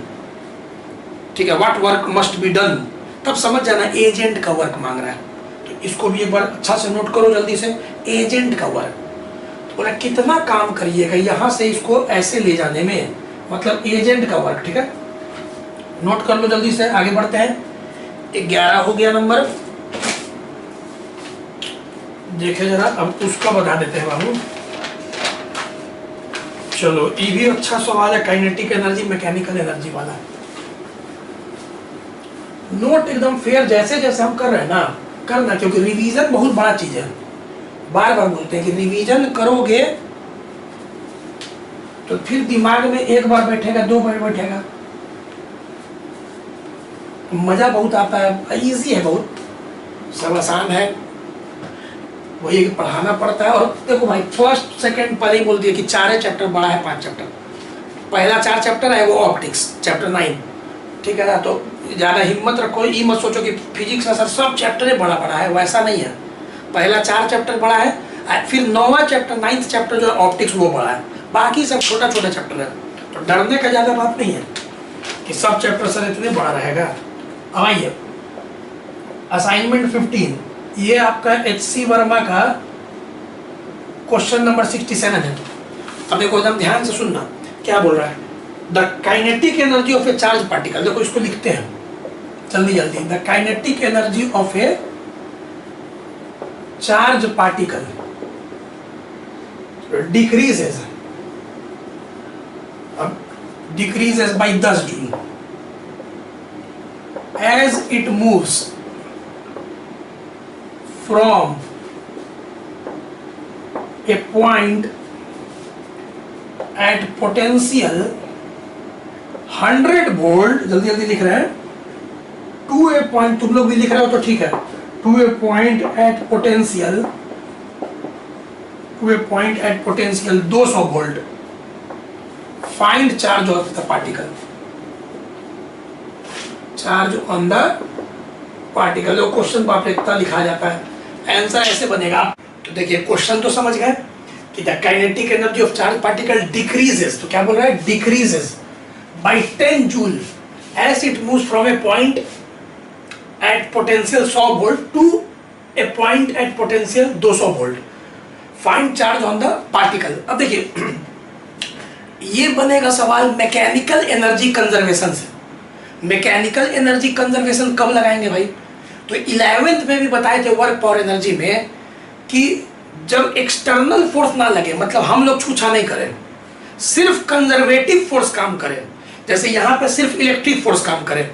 ठीक है, what work must be done, तब समझ जाना एजेंट का वर्क मांग रहा है। तो इसको भी एक बार अच्छा से नोट करो जल्दी से, एजेंट का वर्क। तो बोला कितना काम करिएगा यहाँ से इसको ऐसे ले जाने में, मतलब एजेंट का वर्क, ठीक है। नोट कर लो जल्दी से, आगे बढ़ते हैं। 11 हो गया नंबर, देखे जरा, अब उसका बता देते हैं बाबू। चलो ये भी अच्छा सवाल है, काइनेटिक एनर्जी मैकेनिकल एनर्जी वाला। नोट एकदम फेयर जैसे जैसे हम कर रहे हैं ना करना, क्योंकि रिवीजन बहुत बड़ा चीज है। बार बार बोलते हैं कि रिवीजन करोगे तो फिर दिमाग में एक बार बैठेगा, 2 बार बैठेगा, मजा बहुत आता है, इजी है, बहुत सब आसान है, वही पढ़ाना पड़ता है। और देखो भाई फर्स्ट सेकंड पहले ही बोल दिया कि 4 चैप्टर बड़ा है, 5 चैप्टर, पहला 4 चैप्टर है वो ऑप्टिक्स चैप्टर 9, ठीक है ना। तो ज़्यादा हिम्मत रखो, ये मत सोचो कि फिजिक्स का सर सब चैप्टर बड़ा बड़ा है, वैसा नहीं है। पहला 4 चैप्टर बड़ा है, फिर 9वां चैप्टर 9th चैप्टर जो है ऑप्टिक्स वो बड़ा है, बाकी सब छोटा छोटा चैप्टर है। तो डरने का ज़्यादा बात नहीं है कि सब चैप्टर सर इतने बड़ा रहेगा। अब आइए असाइनमेंट 15, ये आपका HC वर्मा का क्वेश्चन नंबर 67 है। अब देखो एकदम ध्यान से सुनना, क्या बोल रहा है, the kinetic energy of a charge particle, देखो इसको लिखते हैं जल्दी जल्दी, the kinetic energy of a charge particle decreases, अब decreases by 10 joule as it moves from a point at potential 100 volt, जल्दी जल्दी लिख रहे हैं, टू ए पॉइंट, तुम लोग भी लिख रहे हो तो ठीक है, to a point at potential 200 volt, find charge of the particle, charge on the particle. Question बाप इतना लिखा जाता है, आंसर ऐसे बनेगा। तो देखिए क्वेश्चन तो समझ गए कि the kinetic energy of charge particle decreases, तो क्या बोल रहा है, decreases by 10 joule as it moves from a point at potential 100 volt to a point at potential 200 volt, find charge on the particle. अब देखिए ये बनेगा सवाल मैकेनिकल एनर्जी कंजर्वेशन से। मैकेनिकल एनर्जी कंजर्वेशन कब लगाएंगे भाई, तो 11th में भी बताए थे वर्क पावर एनर्जी में कि जब एक्सटर्नल फोर्स ना लगे, मतलब हम लोग छूछा नहीं करें, सिर्फ कंजर्वेटिव फोर्स काम करे, जैसे यहाँ पे सिर्फ इलेक्ट्रिक फोर्स काम करे,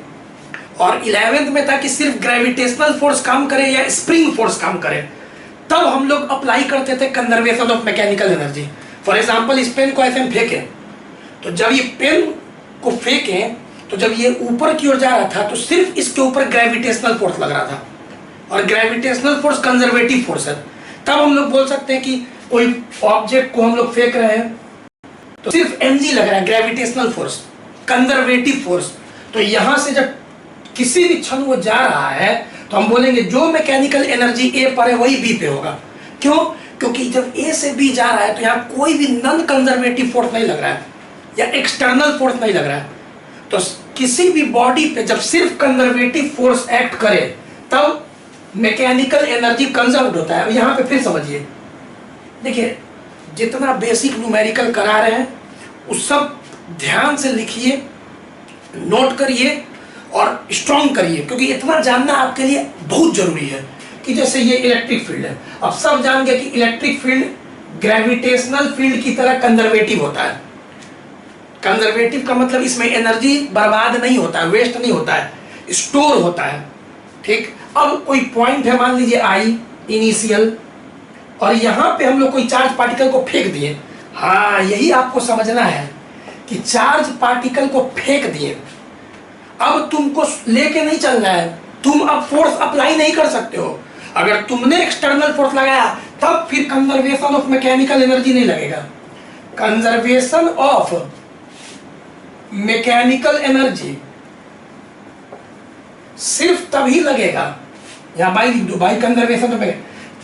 और 11th में था कि सिर्फ ग्रेविटेशनल फोर्स काम करे या स्प्रिंग फोर्स काम करे। तब हम लोग अप्लाई करते थे conservation of mechanical energy. For example इस पेन को ऐसे हम फेंके, तो जब ये पेन को फेंके तो जब ये ऊपर की ओर जा रहा था तो सिर्फ इसके ऊपर ग्रेविटेशनल फोर्स लग रहा था, और ग्रेविटेशनल फोर्स कंजर्वेटिव फोर्स है। तब हम लोग बोल सकते हैं कि कोई ऑब्जेक्ट को हम लोग फेंक रहे हैं तो सिर्फ mg लग रहा है, ग्रेविटेशनल फोर्स, कंजर्वेटिव फोर्स। तो यहां से जब किसी भी क्षण वो जा रहा है तो हम बोलेंगे जो मैकेनिकल एनर्जी ए पर है वही बी पे होगा। क्यों? क्योंकि जब ए से बी जा रहा है तो यहाँ कोई भी नॉन कंजर्वेटिव फोर्स नहीं लग रहा है या एक्सटर्नल फोर्स नहीं लग रहा है। तो किसी भी बॉडी पे जब सिर्फ कंजर्वेटिव फोर्स एक्ट करे तब मैकेनिकल एनर्जी कंजर्व होता है। यहाँ पे फिर समझिए, देखिए जितना बेसिक न्यूमेरिकल करा रहे हैं उस सब ध्यान से लिखिए, नोट करिए और स्ट्रॉन्ग करिए, क्योंकि इतना जानना आपके लिए बहुत जरूरी है। कि जैसे ये इलेक्ट्रिक फील्ड है, अब सब जान गए कि इलेक्ट्रिक फील्ड ग्रेविटेशनल फील्ड की तरह कंजर्वेटिव होता है। कंजर्वेटिव का मतलब इसमें एनर्जी बर्बाद नहीं होता है, वेस्ट नहीं होता है, स्टोर होता है। ठीक, अब कोई पॉइंट है, मान लीजिए आई इनिशियल, और यहाँ पे हम लोग कोई चार्ज पार्टिकल को फेंक दिए। हाँ, यही आपको समझना है कि चार्ज पार्टिकल को फेंक दिए, अब तुमको लेके नहीं चलना है, तुम अब फोर्स अप्लाई नहीं कर सकते हो। अगर तुमने एक्सटर्नल फोर्स लगाया तब फिर कंजर्वेशन ऑफ मैकेनिकल एनर्जी नहीं लगेगा। कंजर्वेशन ऑफ मैकेनिकल एनर्जी सिर्फ तभी लगेगा, यहां बाई लिख दो, बाई कंजर्वेशन ऑफ,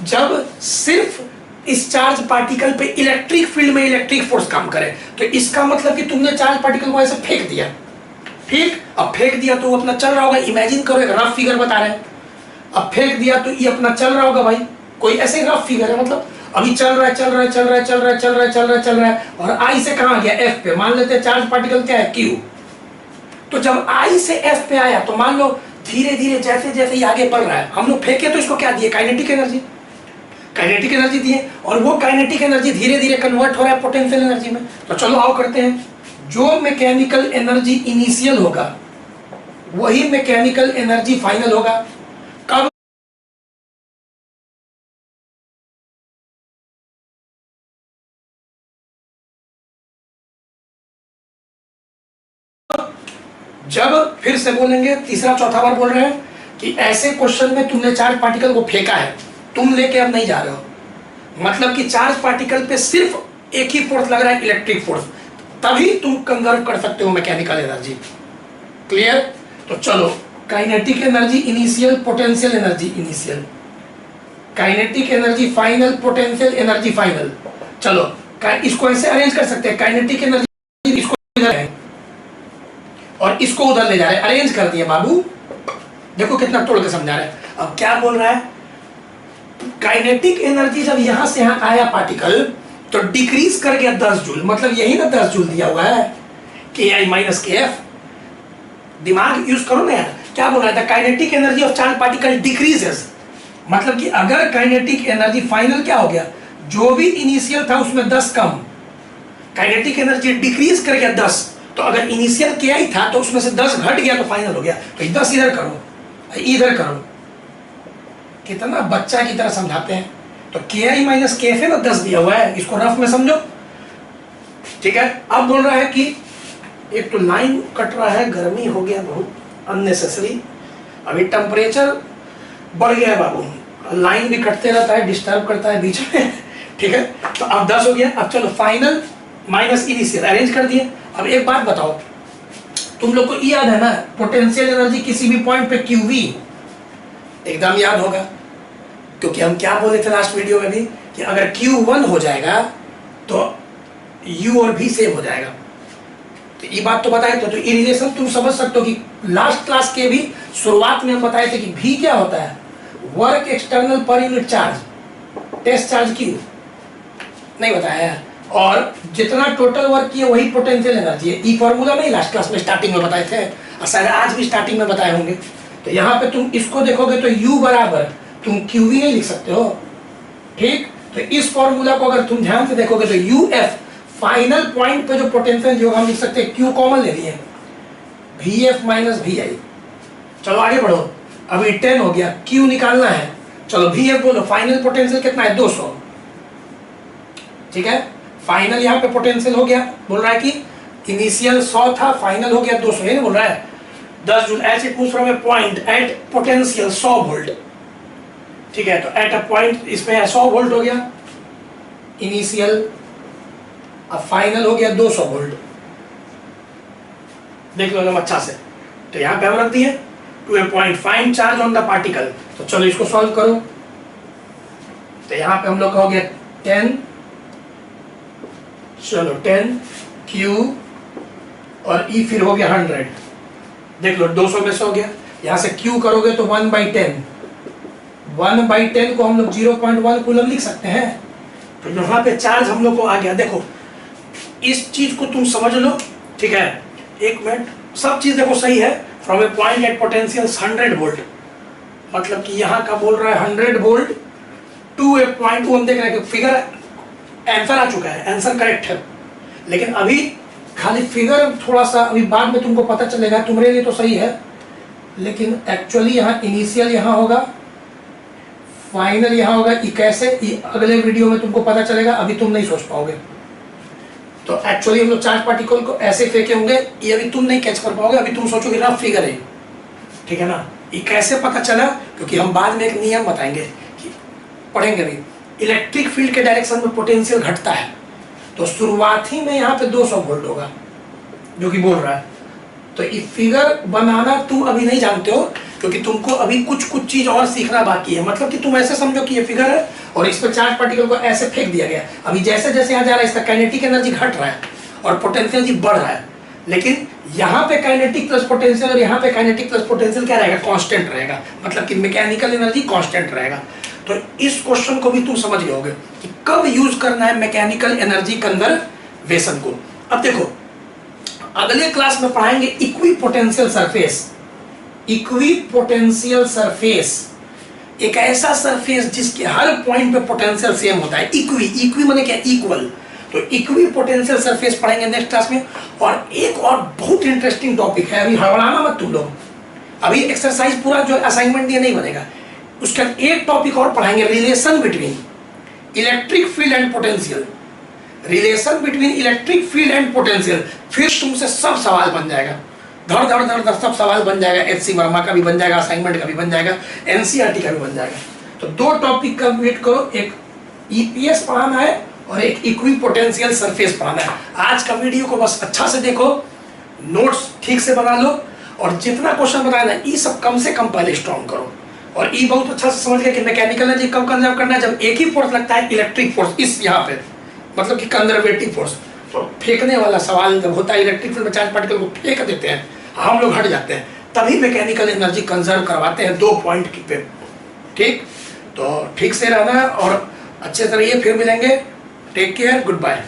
जब सिर्फ इस चार्ज पार्टिकल पे इलेक्ट्रिक फील्ड में इलेक्ट्रिक फोर्स काम करे। तो इसका मतलब कि तुमने चार्ज पार्टिकल को ऐसे फेंक दिया, ठीक, अब फेंक दिया तो वो अपना चल रहा होगा। इमेजिन करो, एक रफ फिगर बता रहे हैं, अब फेंक दिया तो ये अपना चल रहा होगा भाई, कोई ऐसे रफ फिगर है, मतलब अभी चल रहा है चल रहा है चल रहा है चल रहा है चल रहा है चल रहा है चल रहा है, और आई से कहां गया, एफ पे। मान लेते हैं चार्ज पार्टिकल क्या है, क्यू। तो जब आई से एफ पे आया तो मान लो धीरे धीरे जैसे जैसे ये आगे बढ़ रहा है, हम लोग फेंके तो इसको क्या दिए, काइनेटिक एनर्जी, काइनेटिक एनर्जी दिए, और वो काइनेटिक एनर्जी धीरे धीरे कन्वर्ट हो रहा है पोटेंशियल एनर्जी में। तो चलो आओ करते हैं, जो मैकेनिकल एनर्जी इनिशियल होगा वही मैकेनिकल एनर्जी फाइनल होगा। कब? जब, फिर से बोलेंगे, तीसरा चौथा बार बोल रहे हैं कि ऐसे क्वेश्चन में तुमने चार्ज पार्टिकल को फेंका है, तुम लेके अब नहीं जा रहे हो, मतलब कि चार्ज पार्टिकल पे सिर्फ एक ही फोर्स लग रहा है, इलेक्ट्रिक फोर्स, तभी तुम कंजर्व कर सकते हो मैकेनिकल एनर्जी। क्लियर? तो चलो, kinetic energy initial, potential energy initial, kinetic energy final, potential energy final. चलो इसको ऐसे अरेंज कर सकते हैं, काइनेटिक एनर्जी इसको इधर है और इसको उधर ले जा रहे हैं, अरेंज कर दिया बाबू, देखो कितना तोड़ के समझा रहे हैं। अब क्या बोल रहा है, काइनेटिक एनर्जी जब यहां से यहां आया पार्टिकल तो डिक्रीज कर गया 10 जूल, मतलब यही ना 10 जूल दिया हुआ है, के आई माइनस के एफ। दिमाग यूज करो ना यार, क्या बोल रहा था, kinetic energy of charge particle decreases, मतलब कि अगर काइनेटिक एनर्जी फाइनल क्या हो गया, जो भी इनिशियल था उसमें 10 कम, काइनेटिक एनर्जी डिक्रीज कर गया 10, तो अगर इनिशियल के आई था तो उसमें से 10 घट गया तो फाइनल हो गया। तो 10 इधर करो, इधर करो, कितना बच्चा की तरह समझाते हैं। तो के आई माइनस के एफ है ना, 10 दिया हुआ है, इसको रफ में समझो, ठीक है। अब बोल रहा है कि एक तो लाइन कट रहा है, गर्मी हो गया बहुत अननेसेसरी, अभी टेम्परेचर बढ़ गया है बाबू, लाइन भी कटते रहता है, डिस्टर्ब करता है बीच में, ठीक है। तो अब 10 हो गया, अब चलो फाइनल माइनस इनिशियल अरेंज कर दिए। अब एक बात बताओ, तुम लोग को याद है ना, पोटेंशियल एनर्जी किसी भी पॉइंट पे QV, एकदम याद होगा, क्योंकि हम क्या बोले थे लास्ट वीडियो में भी कि अगर Q1 हो जाएगा तो U और V सेम हो जाएगा। तो ये बात तो बताए तो ये रिलेशन तुम समझ सकते हो कि लास्ट क्लास के भी शुरुआत में हम बताए थे कि V क्या होता है, वर्क एक्सटर्नल पर unit charge, test charge Q, नहीं बताया है, और जितना टोटल वर्क किया वही पोटेंशियल एनर्जी है। ई फॉर्मूला नहीं लास्ट क्लास में स्टार्टिंग में बताए थे, और शायद आज भी स्टार्टिंग में बताए होंगे। तो यहाँ पे तुम इसको देखोगे तो U बराबर तुम QV नहीं लिख सकते हो, ठीक। तो इस फॉर्मूला को अगर तुम ध्यान से देखोगे तो UF फाइनल पॉइंट पे जो पोटेंशियल जो हम लिख सकते हैं, Q कॉमन ले लिए, VF माइनस VI। चलो आगे बढ़ो, अभी 10 हो गया, Q निकालना है चलो VF बोलो, फाइनल पोटेंशियल कितना है 200, ठीक है। फाइनल यहाँ पे पोटेंशियल हो गया, बोल रहा है कि इनिशियल 100 था, फाइनल हो गया 200, ये नहीं बोल रहा है 10 joule. As it moves from a point at potential 100 volt, ठीक है। तो एट अ पॉइंट इसमें 100 वोल्ट हो गया इनिशियल, अब फाइनल हो गया 200 वोल्ट। देख लो एकदम अच्छा से। तो यहाँ पे हम रख दिए to a point, find charge on the particle. तो चलो इसको सॉल्व करो। तो यहाँ पे हम लोग का हो गया 10, चलो 10 Q और E फिर हो गया 100। देख लो 200 में से हो गया, यहाँ से Q करोगे तो 1/10, 1/10 को हम लोग 0.1 कूलम लिख सकते हैं। तो यहाँ पे चार्ज हम लोग को आ गया। देखो इस चीज को तुम समझ लो, ठीक है। एक मिनट, सब चीज देखो सही है। From a point at potential 100 volt, मतलब कि यहाँ का बोल रहा है 100 वोल्ट टू ए पॉइंट। वो हम देख रहे हैं कि फिगर आंसर आ चुका है, आंसर करेक्ट है, लेकिन अभी खाली फिगर थोड़ा सा अभी बाद में तुमको पता चलेगा। तुम्हारे लिए तो सही है, लेकिन एक्चुअली यहाँ इनिशियल यहाँ होगा, फाइनल यहाँ होगा। ये कैसे, ये अगले वीडियो में तुमको पता चलेगा, अभी तुम नहीं सोच पाओगे। तो एक्चुअली हम लोग चार्ज पार्टिकल को ऐसे फेंके होंगे, ये अभी तुम नहीं कैच कर पाओगे। अभी तुम सोचोगे रफ फिगर है, ठीक है ना। ये कैसे पता चला, क्योंकि हम बाद में एक नियम बताएंगे कि पढ़ेंगे अभी। इलेक्ट्रिक फील्ड के डायरेक्शन में पोटेंशियल घटता है, तो शुरुआती में यहाँ पे 200 वोल्ट होगा जो कि बोल रहा है। तो ये फिगर बनाना तुम अभी नहीं जानते हो, क्योंकि तुमको अभी कुछ चीज और सीखना बाकी है। मतलब कि तुम ऐसे समझो कि ये फिगर है और इस पर चार्ज पार्टिकल को ऐसे फेंक दिया गया। अभी जैसे जैसे यहाँ जा रहा है इसका काइनेटिक एनर्जी घट रहा है और पोटेंशियल एनर्जी बढ़ रहा है, लेकिन यहाँ पे काइनेटिक प्लस पोटेंशियल और यहाँ पे काइनेटिक प्लस पोटेंशियल क्या रहेगा, कांस्टेंट रहेगा। मतलब कि मैकेनिकल एनर्जी कांस्टेंट रहेगा। तो इस क्वेश्चन को भी तुम समझ गए कि कब यूज करना है मैकेनिकल एनर्जी कंजर्वेशन को। अब देखो अगले क्लास में पढ़ाएंगे इक्विपोटेंशियल सरफेस। इक्विपोटेंशियल सरफेस एक ऐसा सरफेस जिसके हर पॉइंट पे पोटेंशियल सेम होता है। इक्वी माने क्या, इक्वल। तो इक्विपोटेंशियल सरफेस पढ़ेंगे नेक्स्ट क्लास में। और एक और बहुत इंटरेस्टिंग टॉपिक है, अभी हड़बड़ाना मत तुम लोग, अभी एक्सरसाइज पूरा जो असाइनमेंट दिया नहीं बनेगा। उसका एक टॉपिक और पढ़ाएंगे, relation between electric field and potential. Relation between electric field and potential. फिर तुमसे सब सवाल बन जाएगा, धड़ धड़ धड़ धड़ सब सवाल बन जाएगा। HC वर्मा का भी बन जाएगा, असाइनमेंट का भी बन जाएगा, NCERT का भी बन जाएगा। तो दो टॉपिक का वेट करो, एक EPS पढ़ाना है और एक इक्विपोटेंशियल सरफेस पढ़ाना है। आज का वीडियो को बस अच्छा से देखो, नोट्स ठीक से बना लो, और जितना क्वेश्चन बनाना है ये सब कम से कम पहले स्ट्रॉन्ग करो। और ये बहुत अच्छा से समझ गया कि मैकेनिकल एनर्जी कब कंजर्व करना है, जब एक ही फोर्स लगता है, इलेक्ट्रिक फोर्स। इस यहाँ पे मतलब कि कंजर्वेटिव फोर्स। तो फेंकने वाला सवाल जब होता है, इलेक्ट्रिक फील्ड में चार्ज पार्टिकल को फेंक देते हैं, हम लोग हट जाते हैं, तभी मैकेनिकल एनर्जी कंजर्व करवाते हैं 2 पॉइंट पे। ठीक, तो ठीक से रहना और अच्छे से रहिए। फिर मिलेंगे। Take care, good bye.